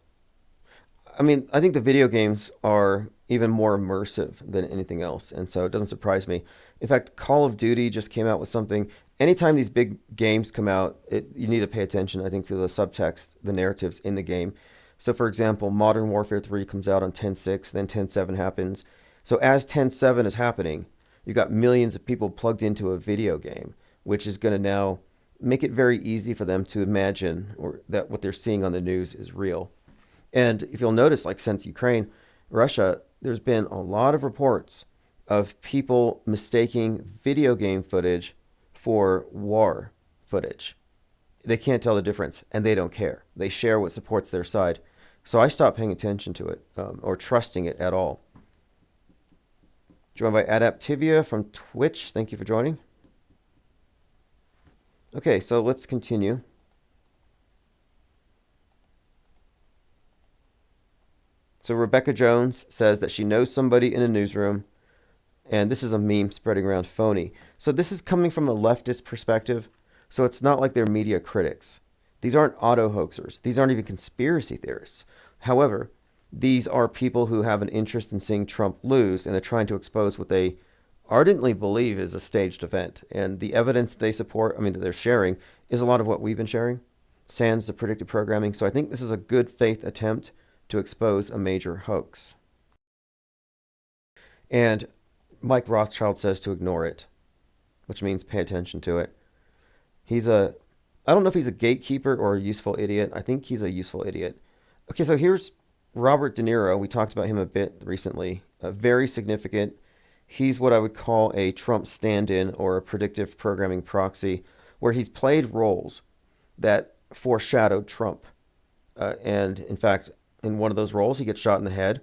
I mean, I think the video games are even more immersive than anything else. And so it doesn't surprise me. In fact, Call of Duty just came out with something. Anytime these big games come out, you need to pay attention, I think, to the subtext, the narratives in the game. So, for example, Modern Warfare 3 comes out on 10.6, then 10.7 happens. So as 10.7 is happening, you've got millions of people plugged into a video game, which is going to now make it very easy for them to imagine that what they're seeing on the news is real. And if you'll notice, like since Ukraine, Russia, there's been a lot of reports of people mistaking video game footage for war footage. They can't tell the difference, and they don't care. They share what supports their side. So I stopped paying attention to it or trusting it at all. Joined by Adaptivia from Twitch. Thank you for joining. Okay, so let's continue. So Rebecca Jones says that she knows somebody in a newsroom, and this is a meme spreading around, phony. So this is coming from a leftist perspective, so it's not like they're media critics. These aren't auto-hoaxers. These aren't even conspiracy theorists. However, these are people who have an interest in seeing Trump lose, and they're trying to expose what they ardently believe is a staged event. And the evidence they support, that they're sharing, is a lot of what we've been sharing, sans the predictive programming. So I think this is a good faith attempt to expose a major hoax. And Mike Rothschild says to ignore it, which means pay attention to it. I don't know if he's a gatekeeper or a useful idiot. I think he's a useful idiot. Okay, so here's Robert De Niro. We talked about him a bit recently. Very significant. He's what I would call a Trump stand-in or a predictive programming proxy, where he's played roles that foreshadowed Trump. And in fact, in one of those roles, he gets shot in the head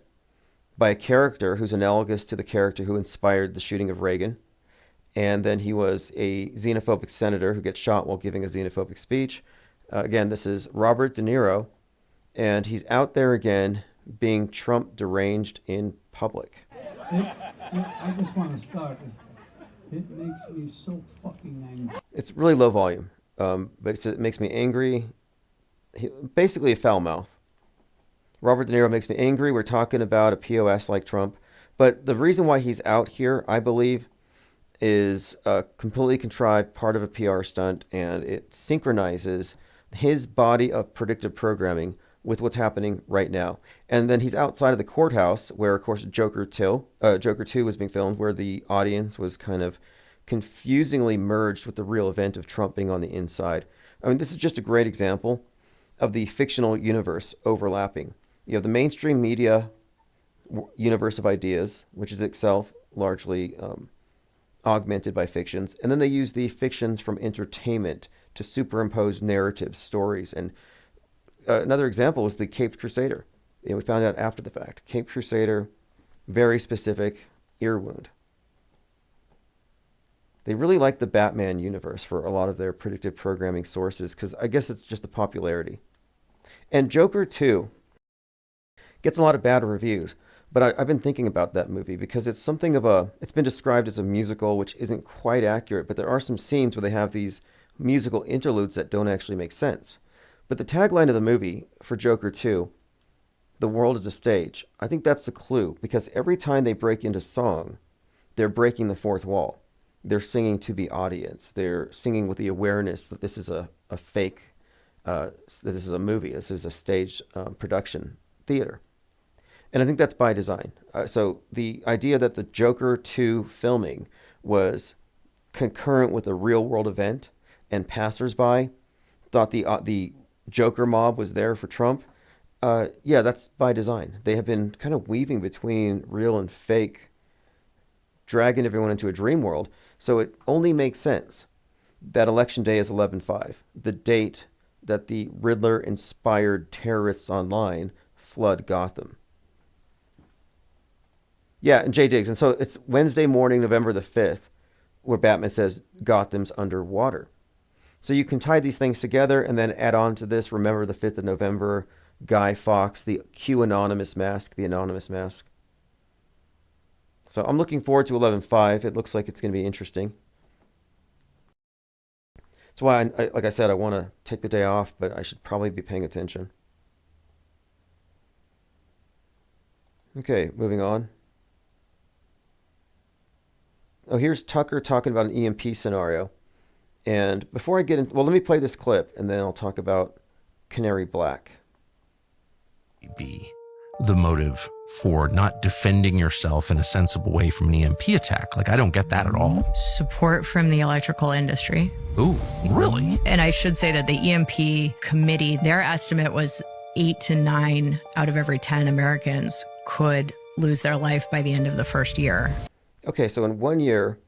by a character who's analogous to the character who inspired the shooting of Reagan. And then he was a xenophobic senator who gets shot while giving a xenophobic speech. Again, this is Robert De Niro, and he's out there again being Trump deranged in public. I just want to start. It makes me so fucking angry. It's really low volume, but it makes me angry. Basically a foul mouth. Robert De Niro makes me angry. We're talking about a POS like Trump. But the reason why he's out here, I believe, is a completely contrived part of a PR stunt, and it synchronizes his body of predictive programming with what's happening right now. And then he's outside of the courthouse where, of course, Joker 2 was being filmed, where the audience was kind of confusingly merged with the real event of Trump being on the inside. This is just a great example of the fictional universe overlapping. You have the mainstream media universe of ideas, which is itself largely augmented by fictions. And then they use the fictions from entertainment to superimpose narratives, stories. And another example was the Caped Crusader. We found out after the fact. Caped Crusader, very specific ear wound. They really like the Batman universe for a lot of their predictive programming sources, because I guess it's just the popularity. And Joker 2 gets a lot of bad reviews, but I've been thinking about that movie because it's something of a, it's been described as a musical, which isn't quite accurate, but there are some scenes where they have these musical interludes that don't actually make sense. But the tagline of the movie for Joker 2, "The world is a stage," I think that's the clue, because every time they break into song, they're breaking the fourth wall. They're singing to the audience. They're singing with the awareness that this is a fake, that this is a movie. This is a stage production theater. And I think that's by design. So the idea that the Joker 2 filming was concurrent with a real world event and passersby thought the Joker mob was there for Trump, yeah, that's by design. They have been kind of weaving between real and fake, dragging everyone into a dream world. So it only makes sense that Election Day is 11/5, the date that the Riddler-inspired terrorists online flood Gotham. Yeah, and Jay Diggs. And so it's Wednesday morning, November the 5th, where Batman says Gotham's underwater. So you can tie these things together and then add on to this, remember the 5th of November, Guy Fawkes, the Q anonymous mask, the anonymous mask. So I'm looking forward to 11/5. It looks like it's going to be interesting. That's why, like I said, I want to take the day off, but I should probably be paying attention. Okay, moving on. Oh, here's Tucker talking about an EMP scenario. And before I get in, well, let me play this clip, and then I'll talk about Canary Black. Be the motive for not defending yourself in a sensible way from an EMP attack. Like, I don't get that at all. Support from the electrical industry. Ooh, really? And I should say that the EMP committee, their estimate was 8 to 9 out of every 10 Americans could lose their life by the end of the first year. Okay, so in 1 year,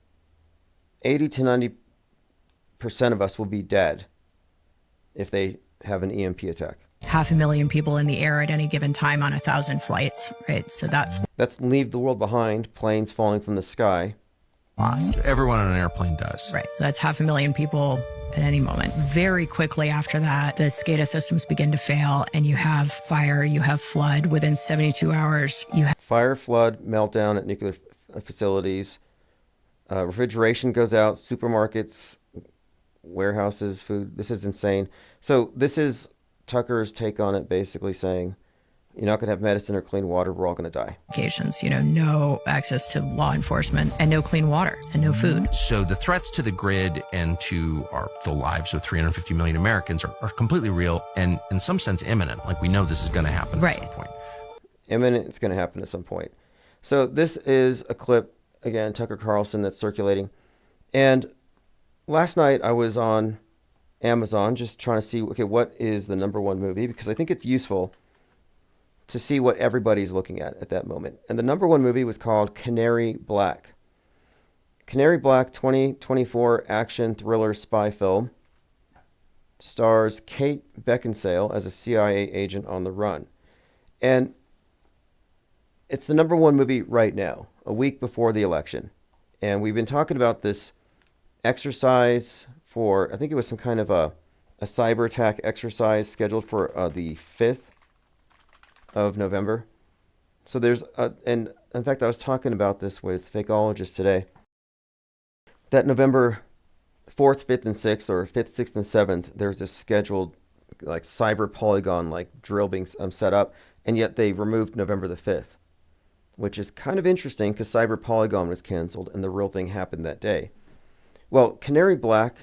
80 to 90% of us will be dead if they have an EMP attack. 500,000 people in the air at any given time on 1,000 flights, right? So that's leave the world behind, planes falling from the sky. lost. Everyone on an airplane does. Right. So that's 500,000 people at any moment. Very quickly after that, the SCADA systems begin to fail and you have fire, you have flood. Within 72 hours, you have Fire, flood, meltdown at nuclear facilities. Refrigeration goes out, supermarkets, warehouses, food. This is insane. So this is Tucker's take on it, basically saying, you're not going to have medicine or clean water. We're all going to die. applications, no access to law enforcement and no clean water and no food. So the threats to the grid and to the lives of 350 million Americans are completely real and in some sense imminent. Like, we know this is going to happen Right. at some point. Imminent, it's going to happen at some point. So this is a clip, again, Tucker Carlson, that's circulating. And last night I was on Amazon just trying to see, okay, what is the #1 movie? Because I think it's useful to see what everybody's looking at that moment. And the #1 movie was called Canary Black. Canary Black 2024 action thriller spy film stars Kate Beckinsale as a CIA agent on the run. And it's the #1 movie right now, a week before the election. And we've been talking about this exercise for, I think it was some kind of a cyber attack exercise scheduled for the 5th of November. So there's, and in fact, I was talking about this with Fakeologists today, that November 4th, 5th, and 6th, or 5th, 6th, and 7th, there's this scheduled like cyber polygon like drill being set up, and yet they removed November the 5th, which is kind of interesting because cyber polygon was canceled and the real thing happened that day. Well, Canary Black,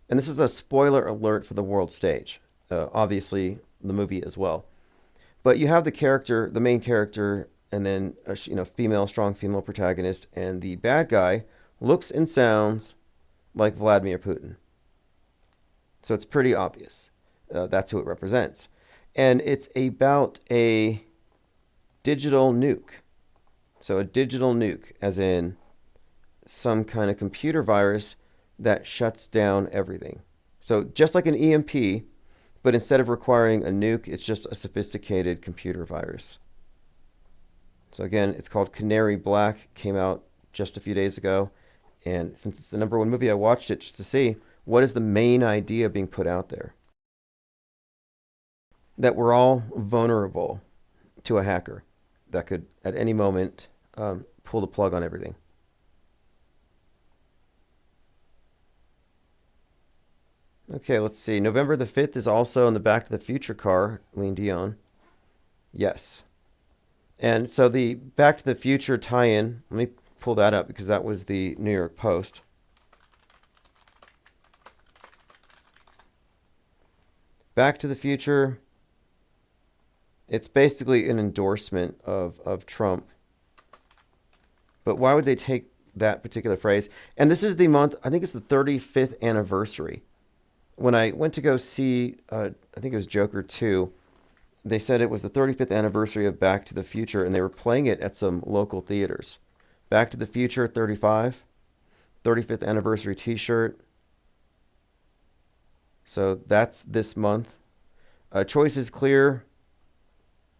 and this is a spoiler alert for the world stage, obviously the movie as well. But you have the character, the main character, and then a strong female protagonist, and the bad guy looks and sounds like Vladimir Putin. So it's pretty obvious. That's who it represents. And it's about a digital nuke. So a digital nuke, as in some kind of computer virus that shuts down everything. So just like an EMP, but instead of requiring a nuke, it's just a sophisticated computer virus. So again, it's called Canary Black, came out just a few days ago. And since it's the #1 movie, I watched it just to see what is the main idea being put out there. That we're all vulnerable to a hacker that could at any moment pull the plug on everything. Okay, let's see. November the 5th is also in the Back to the Future car, Lean Dion. Yes. And so the Back to the Future tie-in, let me pull that up because that was the New York Post. Back to the Future, it's basically an endorsement of Trump. But why would they take that particular phrase? And this is the month, I think it's the 35th anniversary. When I went to go see, I think it was Joker 2, they said it was the 35th anniversary of Back to the Future, and they were playing it at some local theaters. Back to the Future 35, 35th anniversary t-shirt. So that's this month. Choice is clear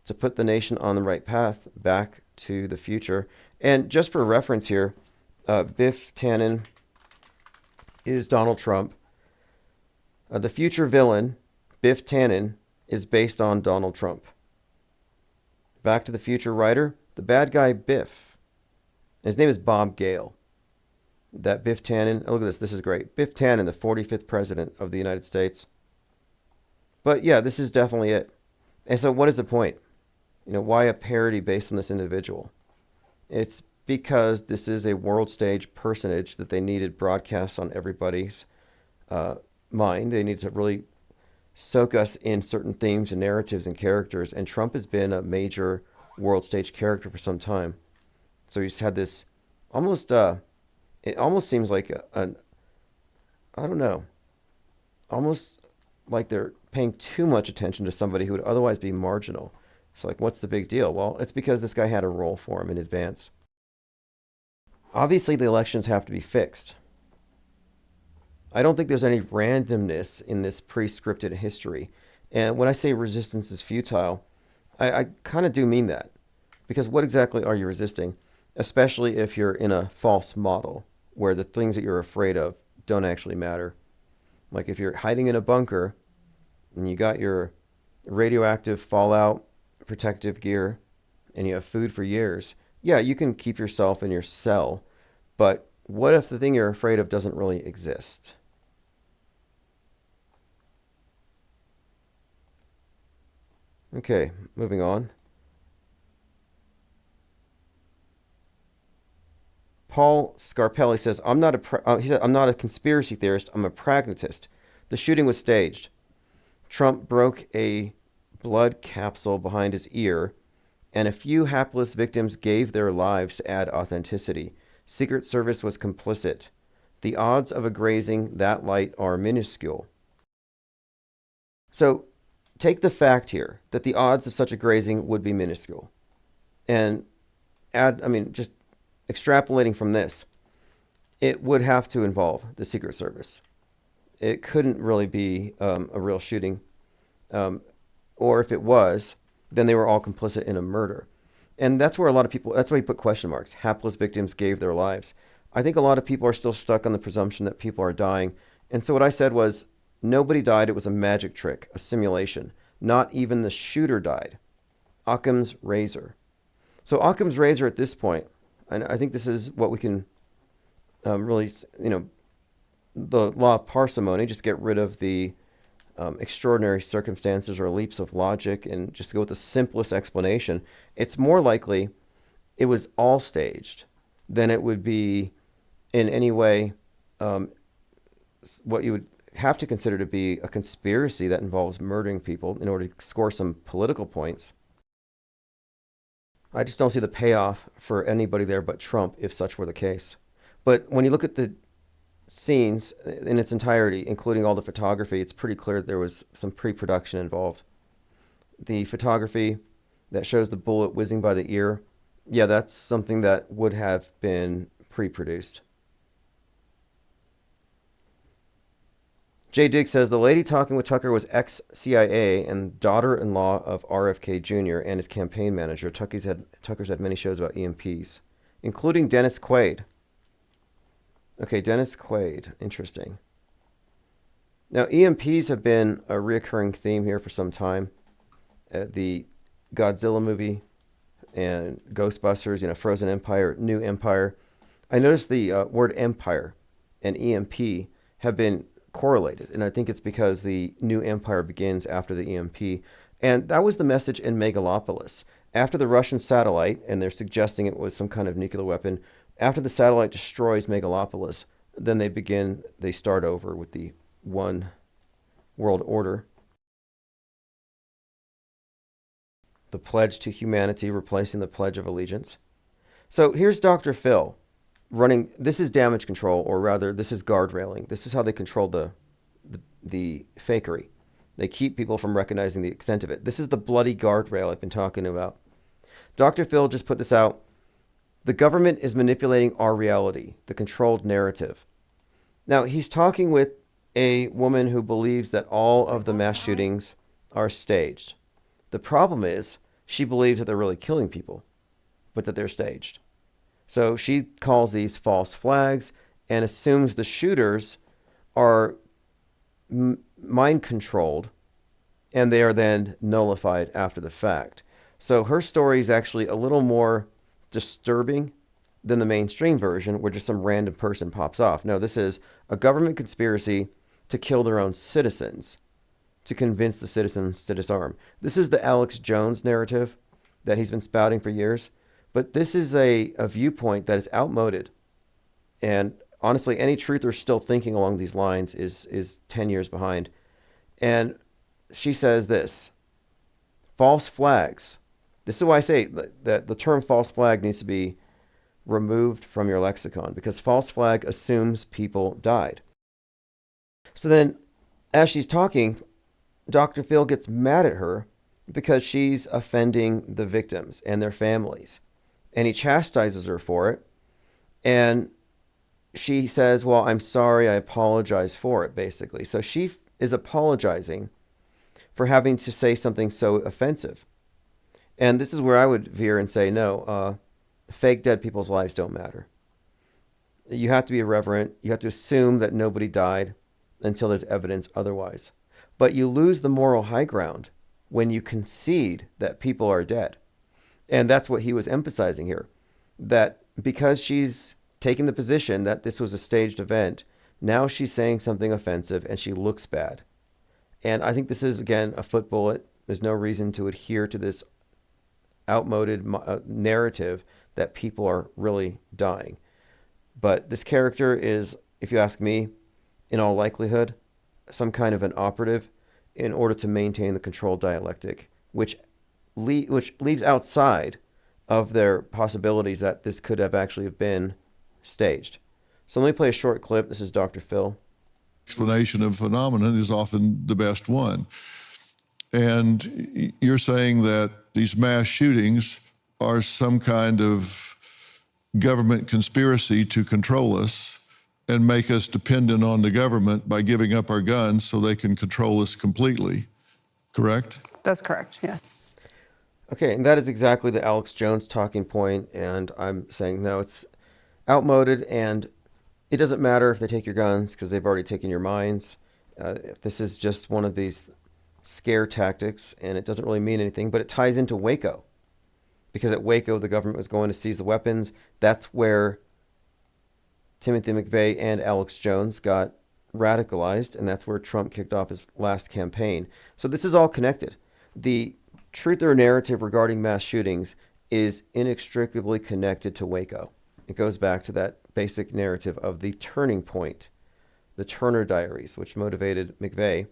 to put the nation on the right path, Back to the Future. And just for reference here, Biff Tannen is Donald Trump. The future villain, Biff Tannen, is based on Donald Trump. Back to the Future writer, the bad guy Biff. His name is Bob Gale. That Biff Tannen, oh, look at this, this is great. Biff Tannen, the 45th president of the United States. But yeah, this is definitely it. And so what is the point? You know, why a parody based on this individual? It's because this is a world stage personage that they needed broadcast on everybody's mind. They need to really soak us in certain themes and narratives and characters. And Trump has been a major world stage character for some time. So he's had this almost, it almost seems like I don't know, almost like they're paying too much attention to somebody who would otherwise be marginal. So like, what's the big deal? Well, it's because this guy had a role for him in advance. Obviously, the elections have to be fixed. I don't think there's any randomness in this pre-scripted history. And when I say resistance is futile, I kind of do mean that. Because what exactly are you resisting? Especially if you're in a false model where the things that you're afraid of don't actually matter. Like if you're hiding in a bunker and you got your radioactive fallout protective gear and you have food for years, yeah, you can keep yourself in your cell. But what if the thing you're afraid of doesn't really exist? Okay, moving on. Paul Scarpelli says, I'm not a conspiracy theorist, I'm a pragmatist. The shooting was staged. Trump broke a blood capsule behind his ear, and a few hapless victims gave their lives to add authenticity. Secret Service was complicit. The odds of a grazing that light are minuscule. So, take the fact here that the odds of such a grazing would be minuscule. And just extrapolating from this, it would have to involve the Secret Service. It couldn't really be a real shooting. Or if it was, then they were all complicit in a murder. And that's where a lot of people, that's why you put question marks. Hapless victims gave their lives. I think a lot of people are still stuck on the presumption that people are dying. And so what I said was, nobody died. It was a magic trick, a simulation. Not even the shooter died. Occam's razor. So Occam's razor at this point, and I think this is what we can really, the law of parsimony, just get rid of the extraordinary circumstances or leaps of logic and just go with the simplest explanation. It's more likely it was all staged than it would be in any way what you would have to consider to be a conspiracy that involves murdering people in order to score some political points. I just don't see the payoff for anybody there but Trump if such were the case. But when you look at the scenes in its entirety, including all the photography, it's pretty clear there was some pre-production involved. The photography that shows the bullet whizzing by the ear, yeah, that's something that would have been pre-produced. Jay Diggs says, the lady talking with Tucker was ex-CIA and daughter-in-law of RFK Jr. and his campaign manager. Tucker's had many shows about EMPs, including Dennis Quaid. Okay, Dennis Quaid. Interesting. Now, EMPs have been a reoccurring theme here for some time. The Godzilla movie and Ghostbusters, Frozen Empire, New Empire. I noticed the word empire and EMP have been correlated, and I think it's because the New Empire begins after the EMP. And that was the message in Megalopolis. After the Russian satellite, and they're suggesting it was some kind of nuclear weapon, after the satellite destroys Megalopolis, then they start over with the one world order. The pledge to humanity replacing the Pledge of Allegiance. So here's Dr. Phil running. This is damage control, or rather, this is guardrailing. This is how they control the fakery. They keep people from recognizing the extent of it. This is the bloody guardrail I've been talking about. Dr. Phil just put this out. The government is manipulating our reality, the controlled narrative. Now, he's talking with a woman who believes that all of the mass shootings are staged. The problem is she believes that they're really killing people, but that they're staged. So she calls these false flags and assumes the shooters are mind controlled and they are then nullified after the fact. So her story is actually a little more disturbing than the mainstream version where just some random person pops off. No, this is a government conspiracy to kill their own citizens, to convince the citizens to disarm. This is the Alex Jones narrative that he's been spouting for years, but this is a viewpoint that is outmoded. And honestly, any truther still thinking along these lines is 10 years behind. And she says this, false flags. This is why I say that the term false flag needs to be removed from your lexicon, because false flag assumes people died. So then, as she's talking, Dr. Phil gets mad at her because she's offending the victims and their families. And he chastises her for it. And she says, well, I'm sorry, I apologize for it, basically. So she is apologizing for having to say something so offensive. And this is where I would veer and say, no, fake dead people's lives don't matter. You have to be irreverent. You have to assume that nobody died until there's evidence otherwise. But you lose the moral high ground when you concede that people are dead. And that's what he was emphasizing here. That because she's taking the position that this was a staged event, now she's saying something offensive and she looks bad. And I think this is, again, a foot bullet. There's no reason to adhere to this outmoded narrative that people are really dying. But this character is, if you ask me, in all likelihood, some kind of an operative in order to maintain the controlled dialectic, which leaves outside of their possibilities that this could have actually been staged. So let me play a short clip. This is Dr. Phil. Explanation of phenomenon is often the best one. And you're saying that these mass shootings are some kind of government conspiracy to control us and make us dependent on the government by giving up our guns so they can control us completely, correct? That's correct, yes. Okay, and that is exactly the Alex Jones talking point, and I'm saying, no, it's outmoded, and it doesn't matter if they take your guns because they've already taken your minds. This is just one of these scare tactics, and it doesn't really mean anything, but it ties into Waco. Because at Waco, the government was going to seize the weapons. That's where Timothy McVeigh and Alex Jones got radicalized, and that's where Trump kicked off his last campaign. So this is all connected. The truth or narrative regarding mass shootings is inextricably connected to Waco. It goes back to that basic narrative of the turning point, the Turner Diaries, which motivated McVeigh.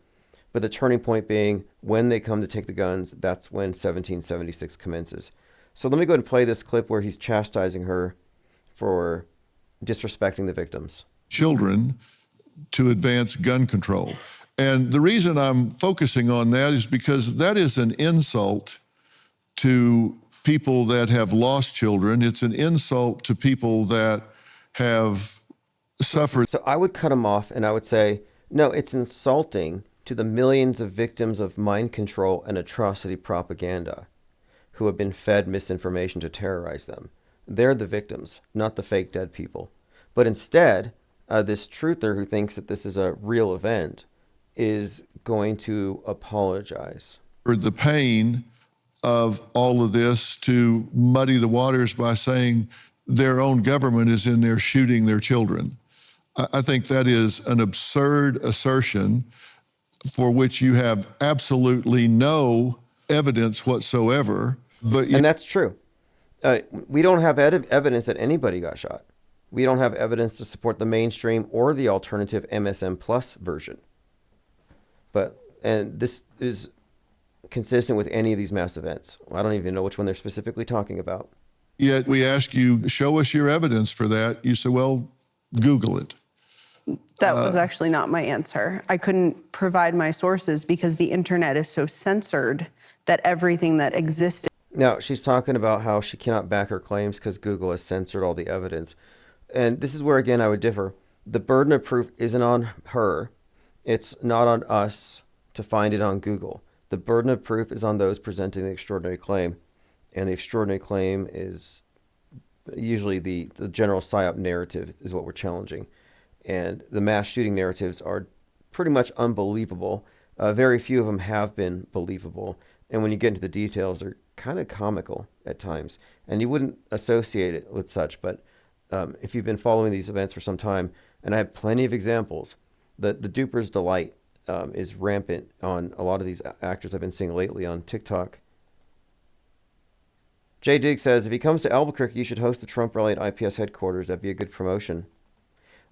But the turning point being when they come to take the guns, that's when 1776 commences. So let me go ahead and play this clip where he's chastising her for disrespecting the victims. Children to advance gun control. And the reason I'm focusing on that is because that is an insult to people that have lost children. It's an insult to people that have suffered. So I would cut him off and I would say, no, it's insulting to the millions of victims of mind control and atrocity propaganda who have been fed misinformation to terrorize them. They're the victims, not the fake dead people. But instead, this truther who thinks that this is a real event is going to apologize. Or the pain of all of this to muddy the waters by saying their own government is in there shooting their children. I think that is an absurd assertion for which you have absolutely no evidence whatsoever. And that's true. We don't have evidence that anybody got shot. We don't have evidence to support the mainstream or the alternative MSM Plus version. And this is consistent with any of these mass events. I don't even know which one they're specifically talking about. Yet we ask you, show us your evidence for that. You say, well, Google it. That was actually not my answer. I couldn't provide my sources because the internet is so censored that everything that existed. Now, she's talking about how she cannot back her claims because Google has censored all the evidence. And this is where, again, I would differ. The burden of proof isn't on her. It's not on us to find it on Google. The burden of proof is on those presenting the extraordinary claim. And the extraordinary claim is usually the general PSYOP narrative is what we're challenging. And the mass shooting narratives are pretty much unbelievable. Very few of them have been believable. And when you get into the details, they're kind of comical at times. And you wouldn't associate it with such. But if you've been following these events for some time, and I have plenty of examples, the duper's delight is rampant on a lot of these actors I've been seeing lately on TikTok. Jay Digg says, if he comes to Albuquerque, you should host the Trump rally at IPS headquarters. That'd be a good promotion.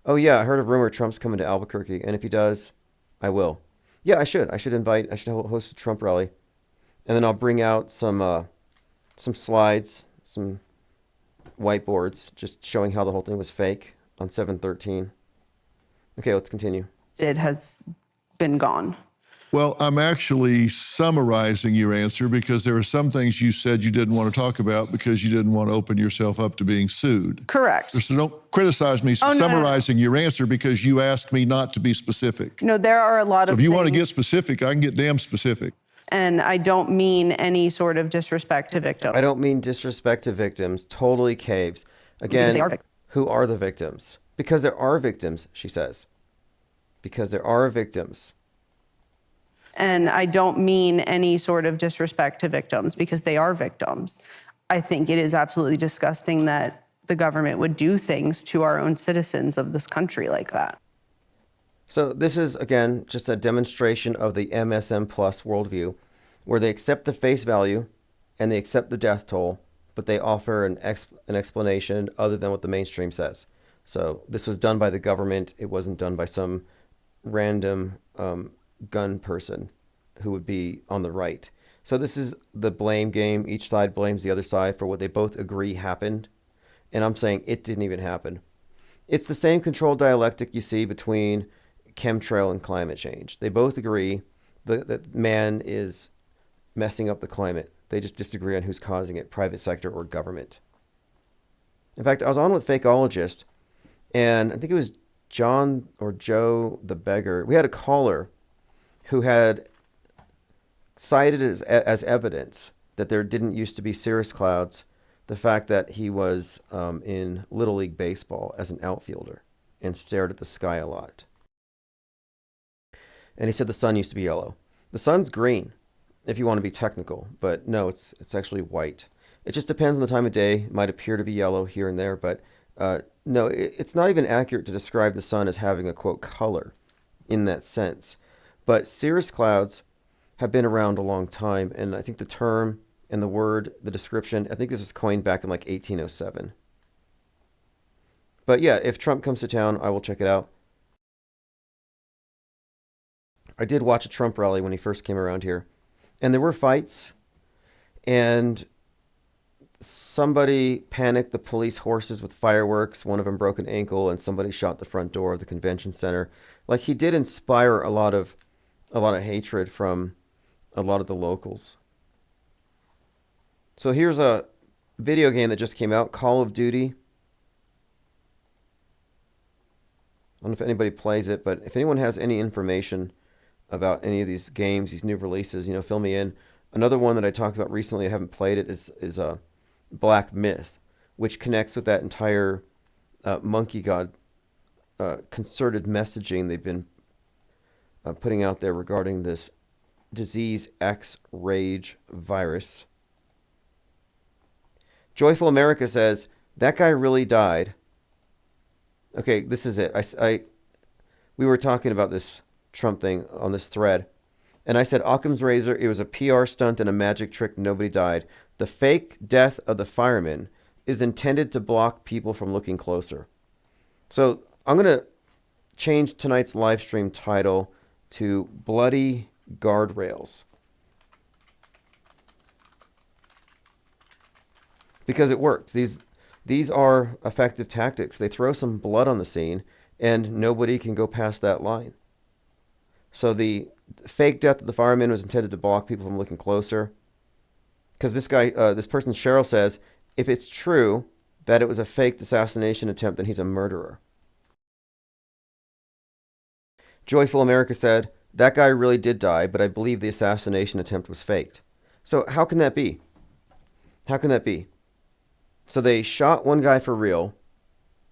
Oh, yeah, I heard a rumor Trump's coming to Albuquerque, and if he does, I will. Yeah, I should. I should host a Trump rally. And then I'll bring out some slides, some whiteboards, just showing how the whole thing was fake on 7/13. Okay, let's continue. It has been gone. Well, I'm actually summarizing your answer because there are some things you said you didn't want to talk about because you didn't want to open yourself up to being sued. Correct. So don't criticize me for summarizing your answer because you asked me not to be specific. No, there are a lot So of if you want to things, get specific, I can get damn specific. and I don't mean any sort of disrespect to victims. I don't mean disrespect to victims. Totally caves. Because they Again, are who are the victims? Because there are victims, she says. Because there are victims. And I don't mean any sort of disrespect to victims because they are victims. I think it is absolutely disgusting that the government would do things to our own citizens of this country like that. So this is, again, just a demonstration of the MSM Plus worldview, where they accept the face value and they accept the death toll, but they offer an explanation other than what the mainstream says. So this was done by the government. It wasn't done by some random gun person who would be on the right. So this is the blame game. Each side blames the other side for what they both agree happened. And I'm saying it didn't even happen. It's the same controlled dialectic you see between chemtrail and climate change. They both agree that man is messing up the climate. They just disagree on who's causing it, private sector or government. In fact, I was on with Fakeologist, and I think it was John or Joe the beggar. We had a caller who had cited as evidence that there didn't used to be cirrus clouds, the fact that he was in Little League Baseball as an outfielder and stared at the sky a lot. And he said the sun used to be yellow. The sun's green, if you want to be technical, but no, it's actually white. It just depends on the time of day. It might appear to be yellow here and there, but no, it's not even accurate to describe the sun as having a, quote, color in that sense. But cirrus clouds have been around a long time, and I think the term and the word, the description, I think this was coined back in like 1807. But yeah, if Trump comes to town, I will check it out. I did watch a Trump rally when he first came around here, and there were fights, and somebody panicked the police horses with fireworks. One of them broke an ankle, and somebody shot the front door of the convention center. Like, he did inspire a lot of hatred from a lot of the locals. So here's a video game that just came out, Call of Duty. I don't know if anybody plays it, but if anyone has any information about any of these games, these new releases, fill me in. Another one that I talked about recently, I haven't played it, is Black Myth, which connects with that entire monkey god concerted messaging they've been putting out there regarding this disease X rage virus. Joyful America says, that guy really died. Okay, this is it. We were talking about this Trump thing on this thread, and I said Occam's razor, it was a PR stunt and a magic trick, nobody died. The fake death of the fireman is intended to block people from looking closer. So I'm going to change tonight's live stream title to Bloody Guardrails, because it works. These are effective tactics. They throw some blood on the scene, and nobody can go past that line. So the fake death of the fireman was intended to block people from looking closer. Because this person, Cheryl, says, if it's true that it was a faked assassination attempt, then he's a murderer. Joyful America said, that guy really did die, but I believe the assassination attempt was faked. So how can that be? How can that be? So they shot one guy for real,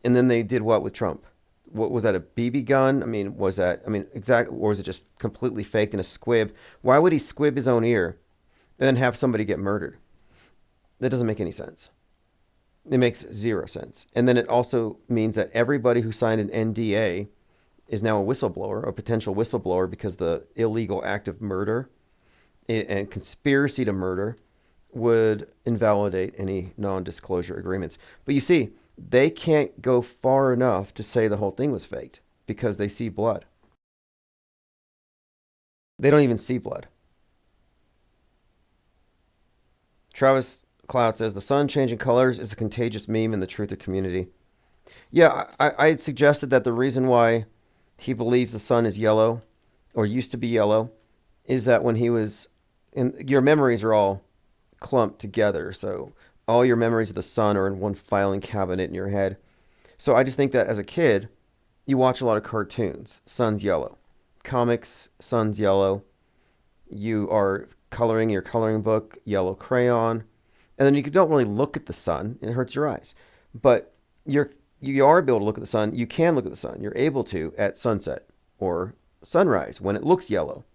and then they did what with Trump? What was that, a BB gun? I mean, or was it just completely faked in a squib? Why would he squib his own ear and then have somebody get murdered? That doesn't make any sense. It makes zero sense. And then it also means that everybody who signed an NDA is now a whistleblower, a potential whistleblower, because the illegal act of murder and conspiracy to murder would invalidate any non-disclosure agreements. But you see, they can't go far enough to say the whole thing was faked because they see blood. They don't even see blood. Travis Cloud says, the sun changing colors is a contagious meme in the truther community. Yeah, I had suggested that the reason why he believes the sun is yellow, or used to be yellow, is that when he was your memories are all clumped together. So all your memories of the sun are in one filing cabinet in your head. So I just think that as a kid, you watch a lot of cartoons. Sun's yellow. Comics, sun's yellow. You are coloring your coloring book, yellow crayon. And then you don't really look at the sun. It hurts your eyes. But you are able to look at the sun. You can look at the sun. You're able to at sunset or sunrise when it looks yellow.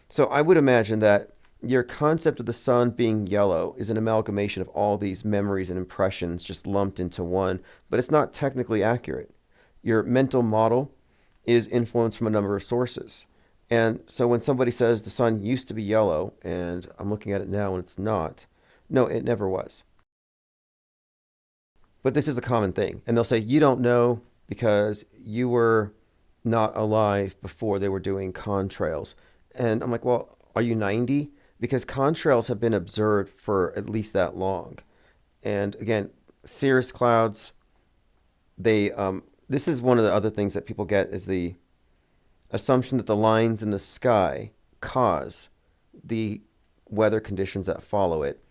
So I would imagine that your concept of the sun being yellow is an amalgamation of all these memories and impressions just lumped into one, but it's not technically accurate. Your mental model is influenced from a number of sources. And so when somebody says the sun used to be yellow, and I'm looking at it now and it's not, no, it never was. But this is a common thing. And they'll say, you don't know because you were not alive before they were doing contrails. And I'm like, well, are you 90? Because contrails have been observed for at least that long. And again, cirrus clouds, this is one of the other things that people get, is the assumption that the lines in the sky cause the weather conditions that follow it.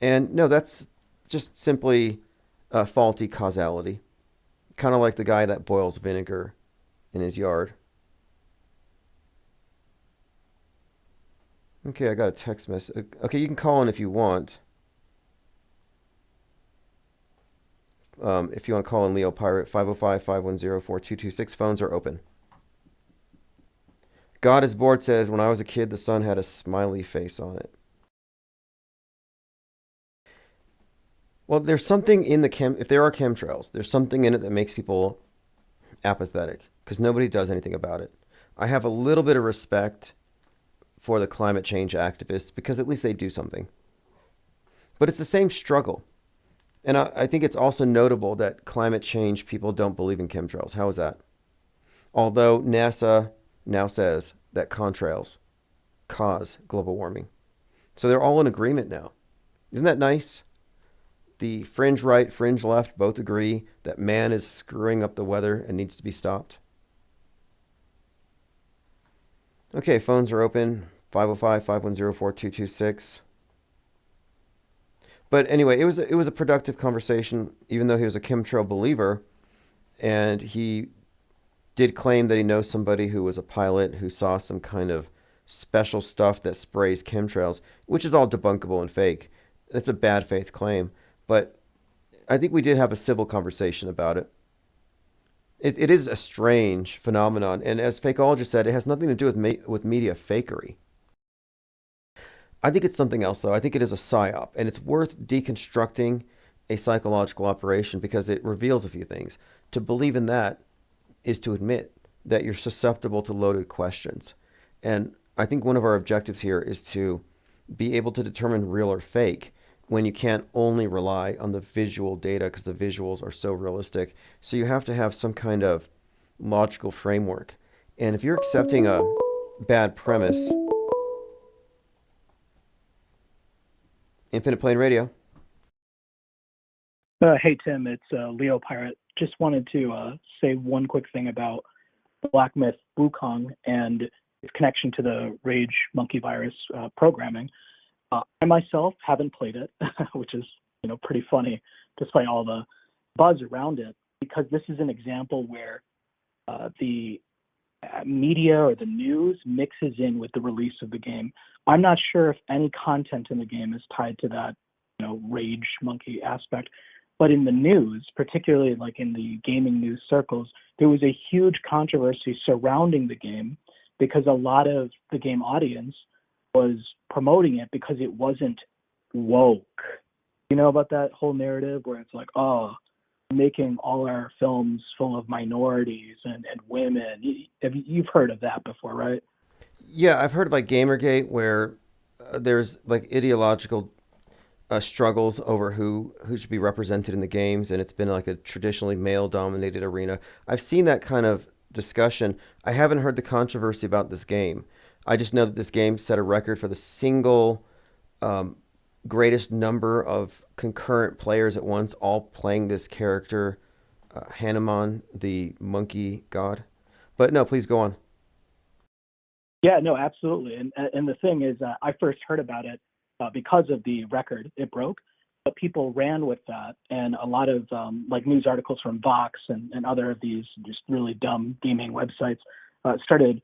And no, that's just simply a faulty causality. Kind of like the guy that boils vinegar in his yard. Okay, I got a text message. Okay, you can call in if you want. If you want to call in, Leo Pirate, 505-510-4226. Phones are open. God is bored says, when I was a kid, the sun had a smiley face on it. Well, there's something in if there are chemtrails, there's something in it that makes people apathetic because nobody does anything about it. I have a little bit of respect for the climate change activists because at least they do something. But it's the same struggle. And I think it's also notable that climate change people don't believe in chemtrails. How is that? Although NASA now says that contrails cause global warming. So they're all in agreement now. Isn't that nice? The fringe right, fringe left both agree that man is screwing up the weather and needs to be stopped. Okay, phones are open. 505-510-4226. But anyway, it was a productive conversation, even though he was a chemtrail believer, and he did claim that he knows somebody who was a pilot who saw some kind of special stuff that sprays chemtrails, which is all debunkable and fake. It's a bad faith claim, but I think we did have a civil conversation about it. it is a strange phenomenon. And as Fakeologist said, it has nothing to do with media fakery. I think it's something else, though. I think it is a psyop, and it's worth deconstructing a psychological operation because it reveals a few things. To believe in that is to admit that you're susceptible to loaded questions. And I think one of our objectives here is to be able to determine real or fake when you can't only rely on the visual data because the visuals are so realistic. So you have to have some kind of logical framework. And if you're accepting a bad premise, Infinite Plane Radio. Hey, Tim, it's Leo Pirate. Just wanted to say one quick thing about Black Myth Wukong and its connection to the Rage monkey virus programming. I myself haven't played it, which is pretty funny despite all the buzz around it, because this is an example where the media or the news mixes in with the release of the game. I'm not sure if any content in the game is tied to that, Rage monkey aspect. But in the news, particularly like in the gaming news circles, there was a huge controversy surrounding the game because a lot of the game audience was promoting it because it wasn't woke. You know about that whole narrative where it's like, oh, making all our films full of minorities and women. You've heard of that before, right? Yeah, I've heard of like Gamergate where there's like ideological struggles over who should be represented in the games, and it's been like a traditionally male-dominated arena. I've seen that kind of discussion. I haven't heard the controversy about this game. I just know that this game set a record for the single greatest number of concurrent players at once, all playing this character, Hanuman, the monkey god. But no, please go on. Yeah, no, absolutely. And the thing is, I first heard about it because of the record it broke, but people ran with that, and a lot of like news articles from Vox and other of these just really dumb gaming websites started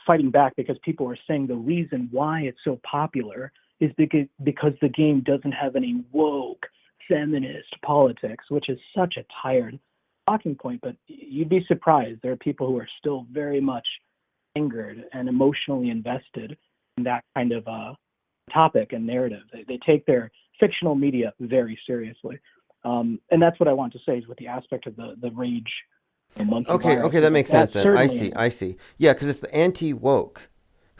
fighting back because people were saying the reason why it's so popular is because the game doesn't have any woke feminist politics, which is such a tired talking point. But you'd be surprised. There are people who are still very much angered and emotionally invested in that kind of topic and narrative. They take their fictional media very seriously. And that's what I want to say is with the aspect of the Rage monkey virus. Okay, that makes sense then. I see. Yeah, because it's the anti-woke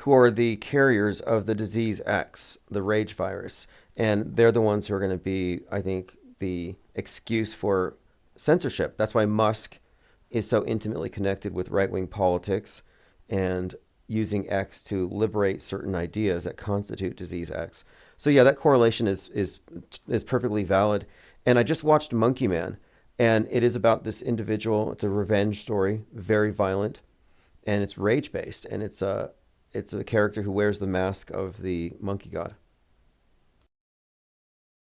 who are the carriers of the disease X, the Rage virus. And they're the ones who are going to be, I think, the excuse for censorship. That's why Musk is so intimately connected with right-wing politics and using X to liberate certain ideas that constitute disease X. So yeah, that correlation is perfectly valid. And I just watched Monkey Man, and it is about this individual. It's a revenge story, very violent, and it's rage-based, and it's a character who wears the mask of the monkey god.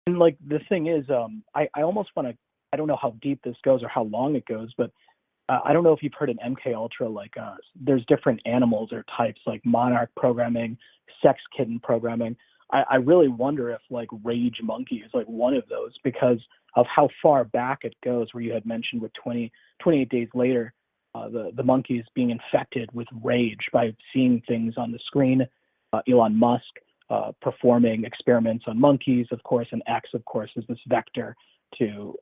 And like the thing is, I almost want to, I don't know how deep this goes or how long it goes, but I don't know if you've heard in MK Ultra, like there's different animals or types like monarch programming, sex kitten programming. I really wonder if like Rage Monkey is like one of those because of how far back it goes, where you had mentioned with 28 days later, the monkeys being infected with rage by seeing things on the screen. Elon Musk performing experiments on monkeys, of course, and X, of course, is this vector to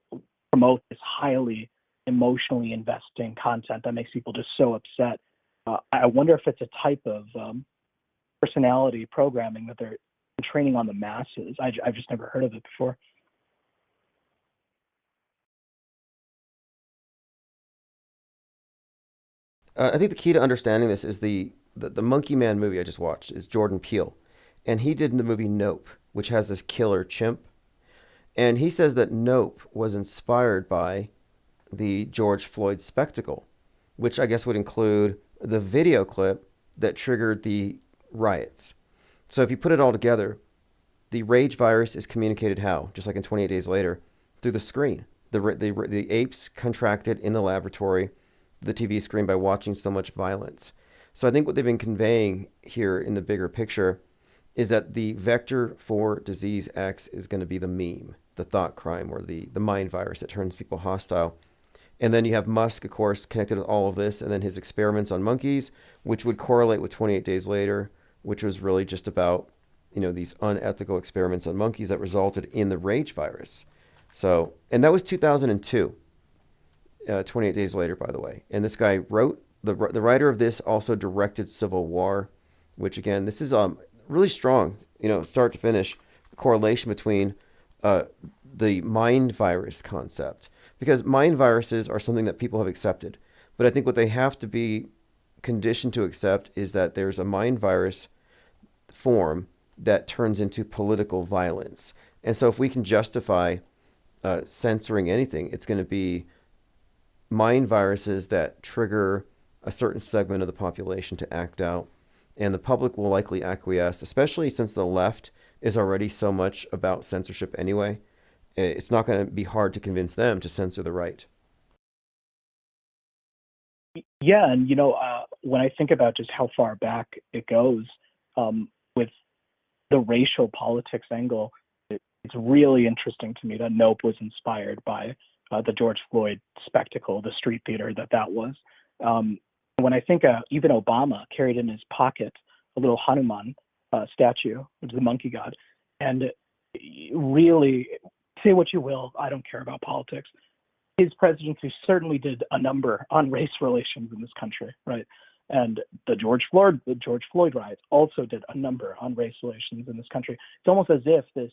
promote this highly emotionally investing content that makes people just so upset. I wonder if it's a type of personality programming that they're training on the masses. I've just never heard of it before. I think the key to understanding this is the Monkey Man movie I just watched is Jordan Peele. And he did the movie Nope, which has this killer chimp. And he says that Nope was inspired by the George Floyd spectacle, which I guess would include the video clip that triggered the riots. So if you put it all together, the rage virus is communicated how? Just like in 28 Days Later, through the screen. The apes contracted in the laboratory, the TV screen, by watching so much violence. So I think what they've been conveying here in the bigger picture is that the vector for disease X is going to be the meme, the thought crime, or the mind virus that turns people hostile. And then you have Musk, of course, connected with all of this, and then his experiments on monkeys, which would correlate with 28 Days Later, which was really just about, these unethical experiments on monkeys that resulted in the rage virus. So, and that was 2002, 28 Days Later, by the way. And this guy wrote, the writer of this also directed Civil War, which again, this is really strong, start to finish, correlation between the mind virus concept. Because mind viruses are something that people have accepted. But I think what they have to be conditioned to accept is that there's a mind virus form that turns into political violence. And so if we can justify censoring anything, it's going to be mind viruses that trigger a certain segment of the population to act out. And the public will likely acquiesce, especially since the left is already so much about censorship anyway. It's not going to be hard to convince them to censor the right. Yeah, and when I think about just how far back it goes with the racial politics angle, it's really interesting to me that Nope was inspired by the George Floyd spectacle, the street theater that was. When I think even Obama carried in his pocket a little Hanuman statue, which is the monkey god, and really, say what you will, I don't care about politics. His presidency certainly did a number on race relations in this country, right? And the George Floyd riots also did a number on race relations in this country. It's almost as if this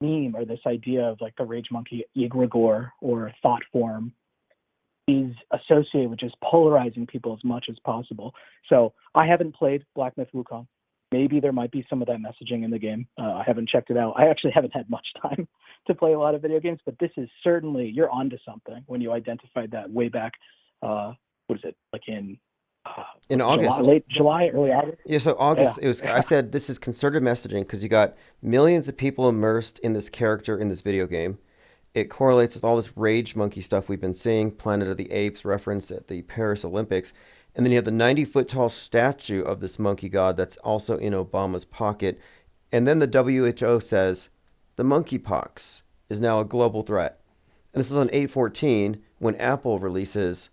meme or this idea of like the rage monkey egregore or thought form is associated with just polarizing people as much as possible. So I haven't played Black Myth Wukong. Maybe there might be some of that messaging in the game. I haven't checked it out. I actually haven't had much time to play a lot of video games, but this is certainly, you're onto something when you identified that way back, what is it, like in August. Late July, early August? Yeah, so August, Yeah. it was. I said this is concerted messaging because you got millions of people immersed in this character in this video game. It correlates with all this rage monkey stuff we've been seeing, Planet of the Apes referenced at the Paris Olympics. And then you have the 90-foot tall statue of this monkey god that's also in Obama's pocket. And then the WHO says the monkeypox is now a global threat. And this is on 8/14 when Apple releases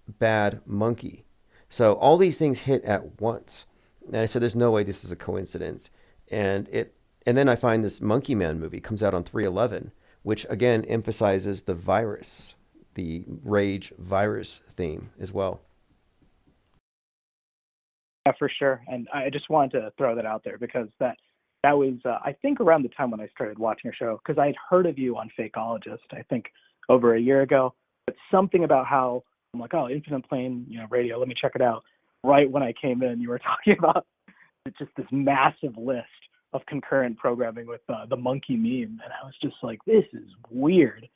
Bad Monkey. So all these things hit at once. And I said, there's no way this is a coincidence. And then I find this Monkey Man movie comes out on 3/11, which again emphasizes the virus, the rage virus theme as well. Yeah, for sure. And I just wanted to throw that out there because that was, I think, around the time when I started watching your show, because I had heard of you on Fakeologist, I think, over a year ago. But something about how I'm like, oh, Infinite Plane, radio, let me check it out. Right when I came in, you were talking about just this massive list of concurrent programming with the monkey meme. And I was just like, this is weird.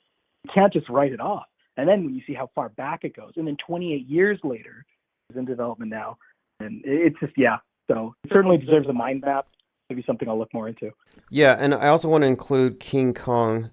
You can't just write it off. And then when you see how far back it goes, and then 28 years later, it's in development now. And it's just, yeah. So it certainly deserves a mind map. Maybe something I'll look more into. Yeah, and I also want to include King Kong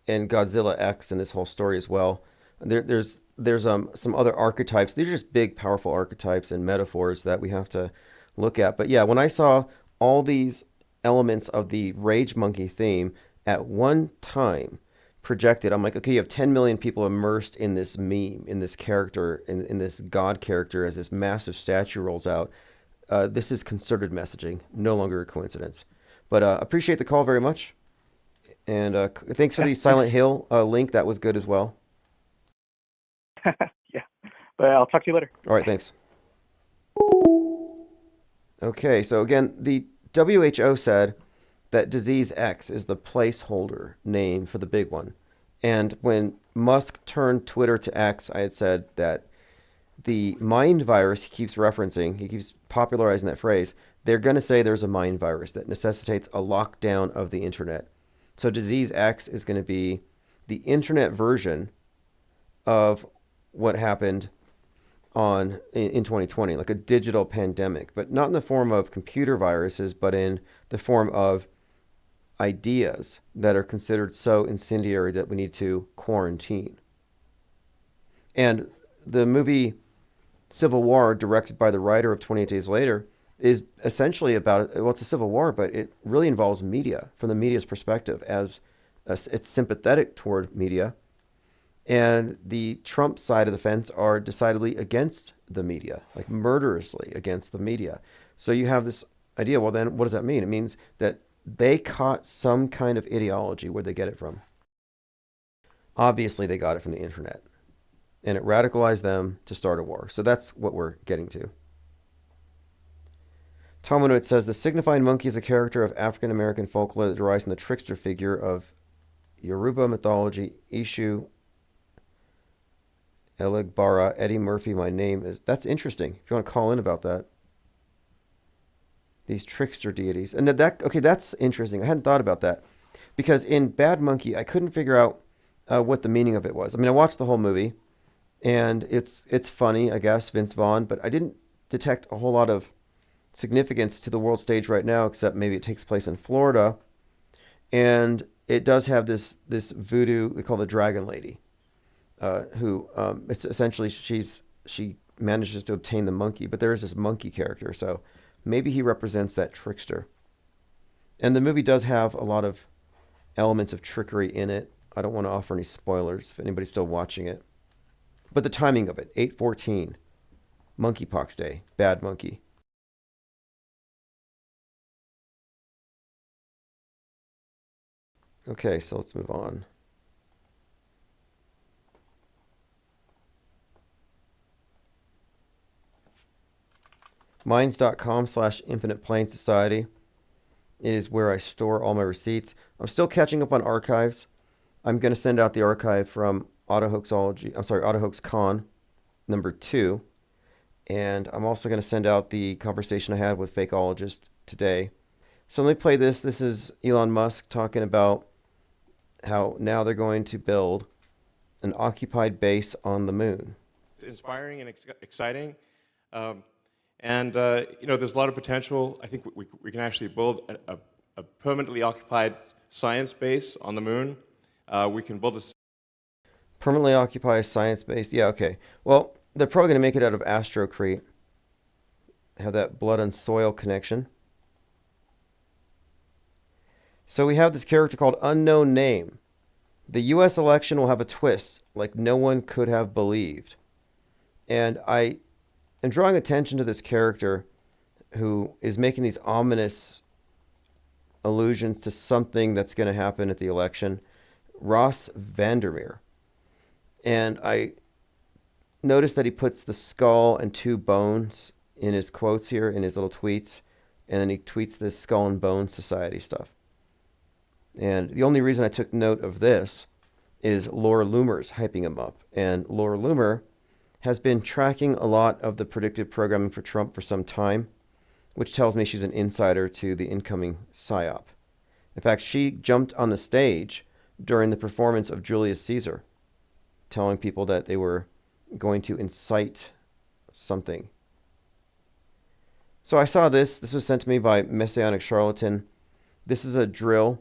and Godzilla X in this whole story as well. There's some other archetypes. These are just big, powerful archetypes and metaphors that we have to look at. But yeah, when I saw all these elements of the Rage Monkey theme at one time projected, I'm like, okay, you have 10 million people immersed in this meme, in this character, in this God character as this massive statue rolls out. This is concerted messaging, no longer a coincidence. But appreciate the call very much. And thanks for the Silent Hill link. That was good as well. Yeah. But I'll talk to you later. All right, thanks. Okay, so again, the WHO said that disease X is the placeholder name for the big one. And when Musk turned Twitter to X, I had said that the mind virus he keeps referencing, he keeps popularizing that phrase, they're going to say there's a mind virus that necessitates a lockdown of the internet. So disease X is going to be the internet version of what happened in 2020, like a digital pandemic, but not in the form of computer viruses, but in the form of ideas that are considered so incendiary that we need to quarantine. And the movie Civil War, directed by the writer of 28 Days Later, is essentially about, well, it's a civil war, but it really involves media, from the media's perspective, as it's sympathetic toward media. And the Trump side of the fence are decidedly against the media, like murderously against the media. So you have this idea, well, then what does that mean? It means that they caught some kind of ideology. Where'd they get it from? Obviously, they got it from the internet. And it radicalized them to start a war. So that's what we're getting to. Talmud says, the signified monkey is a character of African-American folklore that derives from the trickster figure of Yoruba mythology, Ishu Elegbara. Eddie Murphy, my name is... That's interesting. If you want to call in about that. These trickster deities. And okay, that's interesting. I hadn't thought about that. Because in Bad Monkey, I couldn't figure out what the meaning of it was. I mean, I watched the whole movie, and it's funny, I guess, Vince Vaughn, but I didn't detect a whole lot of significance to the world stage right now, except maybe it takes place in Florida. And it does have this voodoo, they call the Dragon Lady, who it's essentially she manages to obtain the monkey, but there is this monkey character, so maybe he represents that trickster. And the movie does have a lot of elements of trickery in it. I don't want to offer any spoilers if anybody's still watching it. But the timing of it, 8/14, Monkeypox Day, Bad Monkey. Okay, so let's move on. Minds.com/Infinite Plane Society is where I store all my receipts. I'm still catching up on archives. I'm going to send out the archive from AutoHoaxCon #2. And I'm also going to send out the conversation I had with Fakeologist today. So let me play this. This is Elon Musk talking about how now they're going to build an occupied base on the moon. It's inspiring and exciting. There's a lot of potential. I think we can actually build a permanently occupied science base on the moon. We can build a... Permanently occupied science base? Yeah, okay. Well, they're probably going to make it out of astrocrete. Have that blood and soil connection. So we have this character called Unknown Name. The U.S. election will have a twist like no one could have believed. And I am drawing attention to this character who is making these ominous allusions to something that's going to happen at the election. Ross Vandermeer. And I noticed that he puts the skull and 2 bones in his quotes here, in his little tweets. And then he tweets this Skull and Bones Society stuff. And the only reason I took note of this is Laura Loomer's hyping him up. And Laura Loomer has been tracking a lot of the predictive programming for Trump for some time, which tells me she's an insider to the incoming PSYOP. In fact, she jumped on the stage during the performance of Julius Caesar, telling people that they were going to incite something. So I saw this. This was sent to me by Messianic Charlatan. This is a drill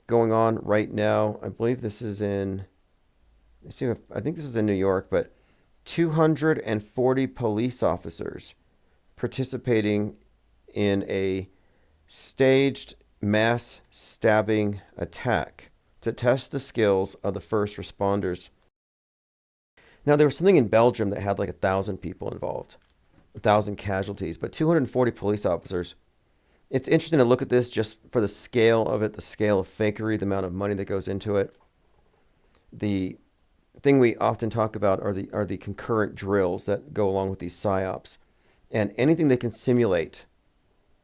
going on right now. I believe this is in... I think this is in New York, but 240 police officers participating in a staged mass stabbing attack to test the skills of the first responders. Now, there was something in Belgium that had like 1,000 people involved, 1,000 casualties, but 240 police officers. It's interesting to look at this just for the scale of it, the scale of fakery, the amount of money that goes into it. The thing we often talk about are the concurrent drills that go along with these psyops. And anything they can simulate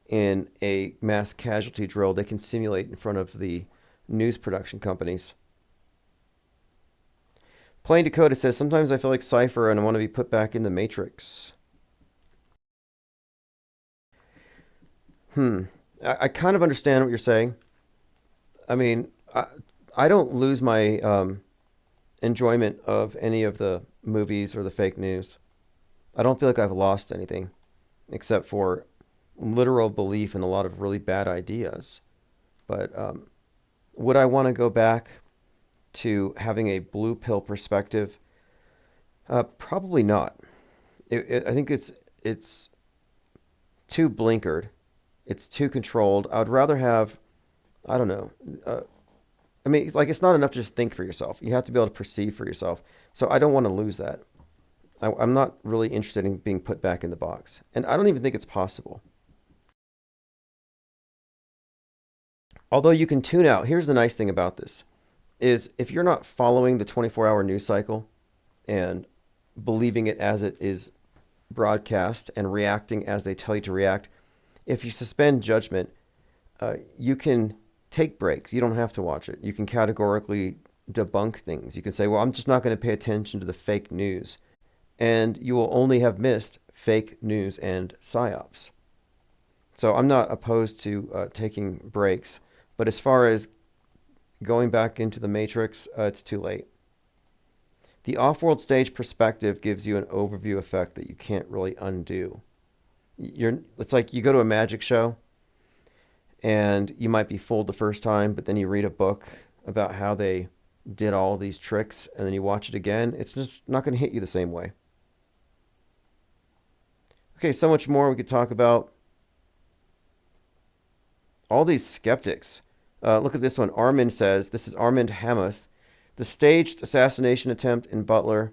in a mass casualty drill, they can simulate in front of the news production companies. Plain Decoded says, sometimes I feel like Cypher and I want to be put back in the Matrix. I kind of understand what you're saying. I mean, I don't lose my enjoyment of any of the movies or the fake news. I don't feel like I've lost anything except for literal belief in a lot of really bad ideas. But would I want to go back to having a blue pill perspective? Probably not. I think it's too blinkered. It's too controlled. I would rather have, I don't know, I mean, like, it's not enough to just think for yourself. You have to be able to perceive for yourself. So I don't want to lose that. I'm not really interested in being put back in the box. And I don't even think it's possible. Although you can tune out, here's the nice thing about this, is if you're not following the 24-hour news cycle and believing it as it is broadcast and reacting as they tell you to react, if you suspend judgment, you can take breaks. You don't have to watch it. You can categorically debunk things. You can say, well, I'm just not going to pay attention to the fake news. And you will only have missed fake news and psyops. So I'm not opposed to taking breaks. But as far as going back into the matrix, it's too late. The off-world stage perspective gives you an overview effect that you can't really undo. It's like you go to a magic show and you might be fooled the first time, but then you read a book about how they did all these tricks and then you watch it again. It's just not going to hit you the same way. Okay, so much more we could talk about. All these skeptics. Look at this one. Armand says, this is Armand Hamath. The staged assassination attempt in Butler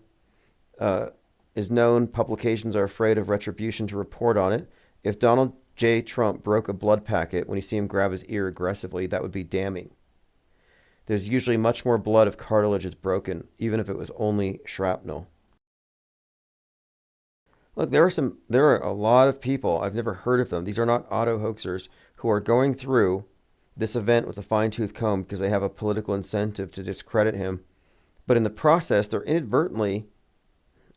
is known. Publications are afraid of retribution to report on it. If Donald J. Trump broke a blood packet when you see him grab his ear aggressively, that would be damning. There's usually much more blood if cartilage is broken, even if it was only shrapnel. Look, there are a lot of people, I've never heard of them. These are not auto hoaxers who are going through this event with a fine-tooth comb because they have a political incentive to discredit him. But in the process, they're inadvertently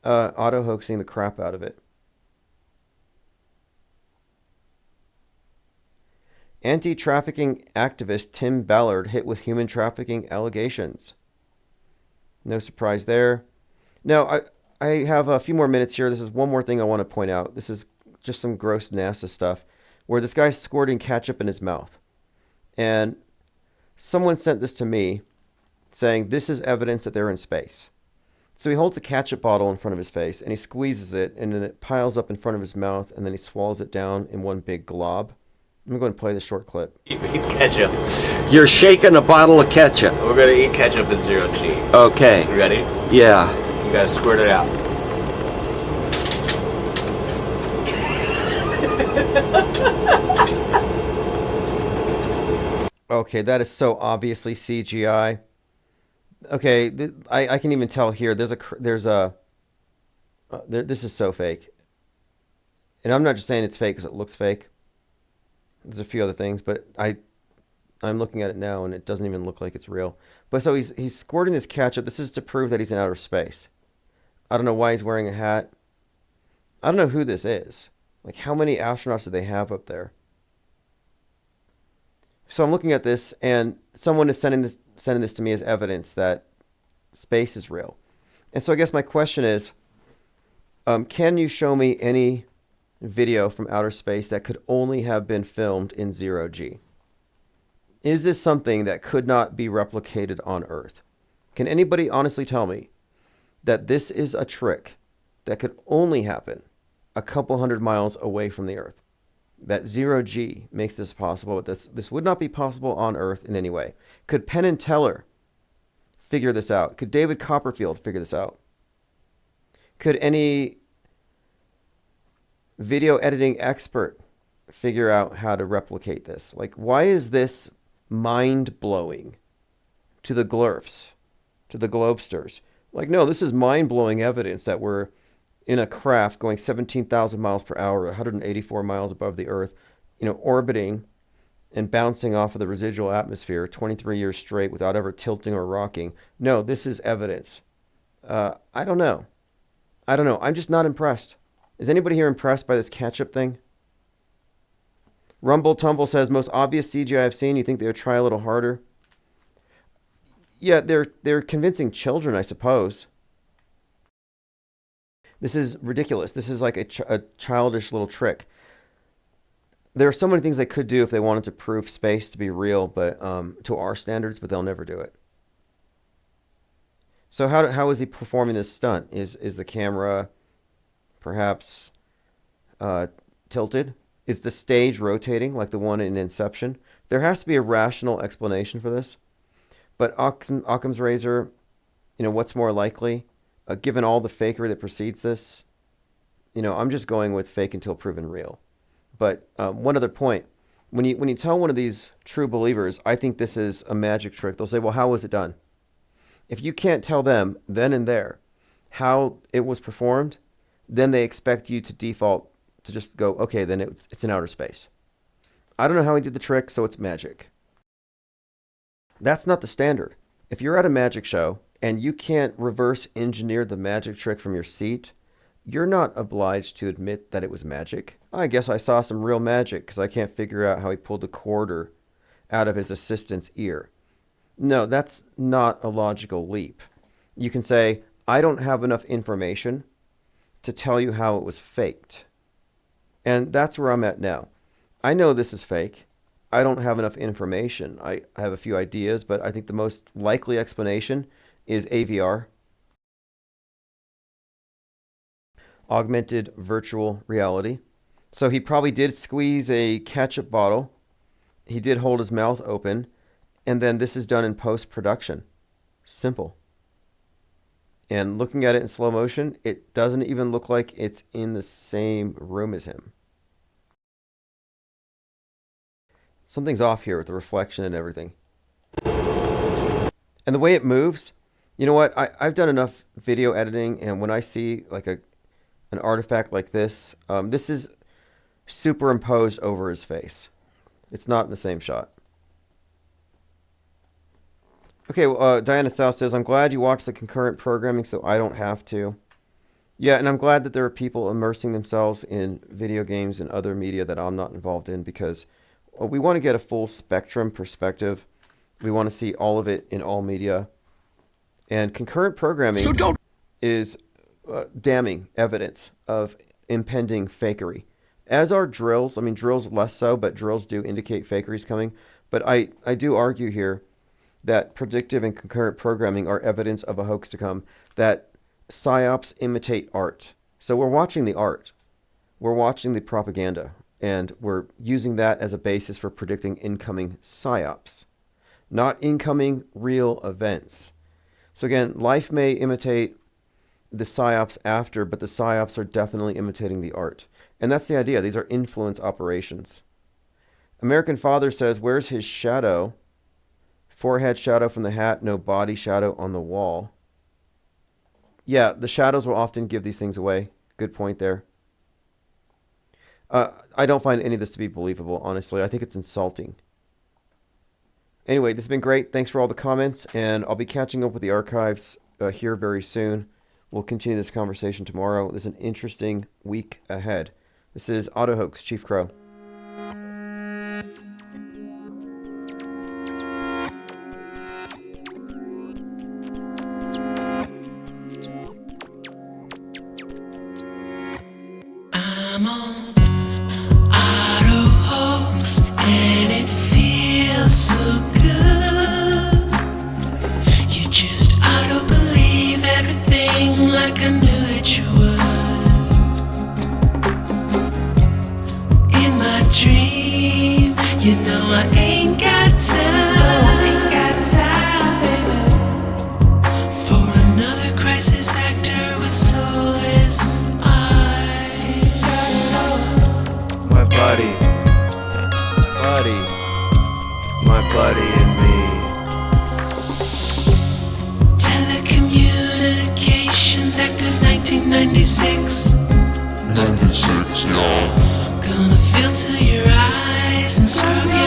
auto hoaxing the crap out of it. Anti-trafficking activist Tim Ballard hit with human trafficking allegations. No surprise there. Now, I have a few more minutes here. This is one more thing I want to point out. This is just some gross NASA stuff where this guy's squirting ketchup in his mouth. And someone sent this to me saying this is evidence that they're in space. So he holds a ketchup bottle in front of his face and he squeezes it and then it piles up in front of his mouth and then he swallows it down in one big glob. I'm going to play the short clip. Eat ketchup. You're shaking a bottle of ketchup. We're going to eat ketchup in zero G. Okay. You ready? Yeah. You got to squirt it out. Okay, that is so obviously CGI. Okay, I can even tell here. This is so fake. And I'm not just saying it's fake because it looks fake. There's a few other things, but I'm looking at it now and it doesn't even look like it's real. But so he's squirting this ketchup. This is to prove that he's in outer space. I don't know why he's wearing a hat. I don't know who this is. Like, how many astronauts do they have up there? So I'm looking at this, and someone is sending this to me as evidence that space is real. And so I guess my question is, can you show me any video from outer space that could only have been filmed in zero G? Is this something that could not be replicated on Earth? Can anybody honestly tell me that this is a trick that could only happen a couple hundred miles away from the Earth? That zero G makes this possible, but this would not be possible on Earth in any way. Could Penn and Teller figure this out? Could David Copperfield figure this out? Could any video editing expert figure out how to replicate this? Like, why is this mind-blowing to the glurfs, to the globesters? Like, no, this is mind-blowing evidence that we're in a craft going 17,000 miles per hour, 184 miles above the Earth, orbiting and bouncing off of the residual atmosphere 23 years straight without ever tilting or rocking. No, this is evidence. I don't know. I'm just not impressed. Is anybody here impressed by this catch-up thing? Rumble Tumble says, most obvious CGI I've seen. You think they would try a little harder? Yeah, they're convincing children, I suppose. This is ridiculous. This is like a childish little trick. There are so many things they could do if they wanted to prove space to be real, but to our standards, but they'll never do it. So how is he performing this stunt? Is the camera perhaps tilted? Is the stage rotating like the one in Inception? There has to be a rational explanation for this. But Occam's razor, what's more likely? Given all the fakery that precedes this, I'm just going with fake until proven real. But one other point. When you tell one of these true believers, I think this is a magic trick, they'll say, well, how was it done? If you can't tell them then and there how it was performed, then they expect you to default to just go, okay, then it's in outer space. I don't know how he did the trick, so it's magic. That's not the standard. If you're at a magic show and you can't reverse engineer the magic trick from your seat, you're not obliged to admit that it was magic. I guess I saw some real magic because I can't figure out how he pulled a quarter out of his assistant's ear. No, that's not a logical leap. You can say, I don't have enough information to tell you how it was faked. And that's where I'm at now. I know this is fake. I don't have enough information. I have a few ideas, but I think the most likely explanation is AVR. Augmented virtual reality. So he probably did squeeze a ketchup bottle. He did hold his mouth open. And then this is done in post-production. Simple. And looking at it in slow motion, it doesn't even look like it's in the same room as him. Something's off here with the reflection and everything. And the way it moves, you know what? I've done enough video editing, and when I see like an artifact like this, this is superimposed over his face. It's not in the same shot. Okay, well, Diana South says, I'm glad you watched the concurrent programming so I don't have to. Yeah, and I'm glad that there are people immersing themselves in video games and other media that I'm not involved in, because we want to get a full spectrum perspective. We want to see all of it in all media. And concurrent programming is damning evidence of impending fakery. As are drills. I mean, drills less so, but drills do indicate fakery is coming. But I do argue here that predictive and concurrent programming are evidence of a hoax to come, that psyops imitate art. So we're watching the art. We're watching the propaganda, and we're using that as a basis for predicting incoming psyops, not incoming real events. So again, life may imitate the psyops after, but the psyops are definitely imitating the art. And that's the idea. These are influence operations. American Father says, where's his shadow? Forehead shadow from the hat, no body shadow on the wall. Yeah, the shadows will often give these things away. Good point there. I don't find any of this to be believable, honestly. I think it's insulting. Anyway, this has been great. Thanks for all the comments, and I'll be catching up with the archives here very soon. We'll continue this conversation tomorrow. There's an interesting week ahead. This is Auto Hoax, Chief Crow. I'm on Auto Hoax, and it feels so good. You just auto believe everything like I knew that you would. In my dream, you know I ain't got time, baby, for another crisis actor with soulless eyes. My buddy, my buddy and me. Telecommunications Act of 1996. 96, y'all. Gonna filter your eyes and scrub your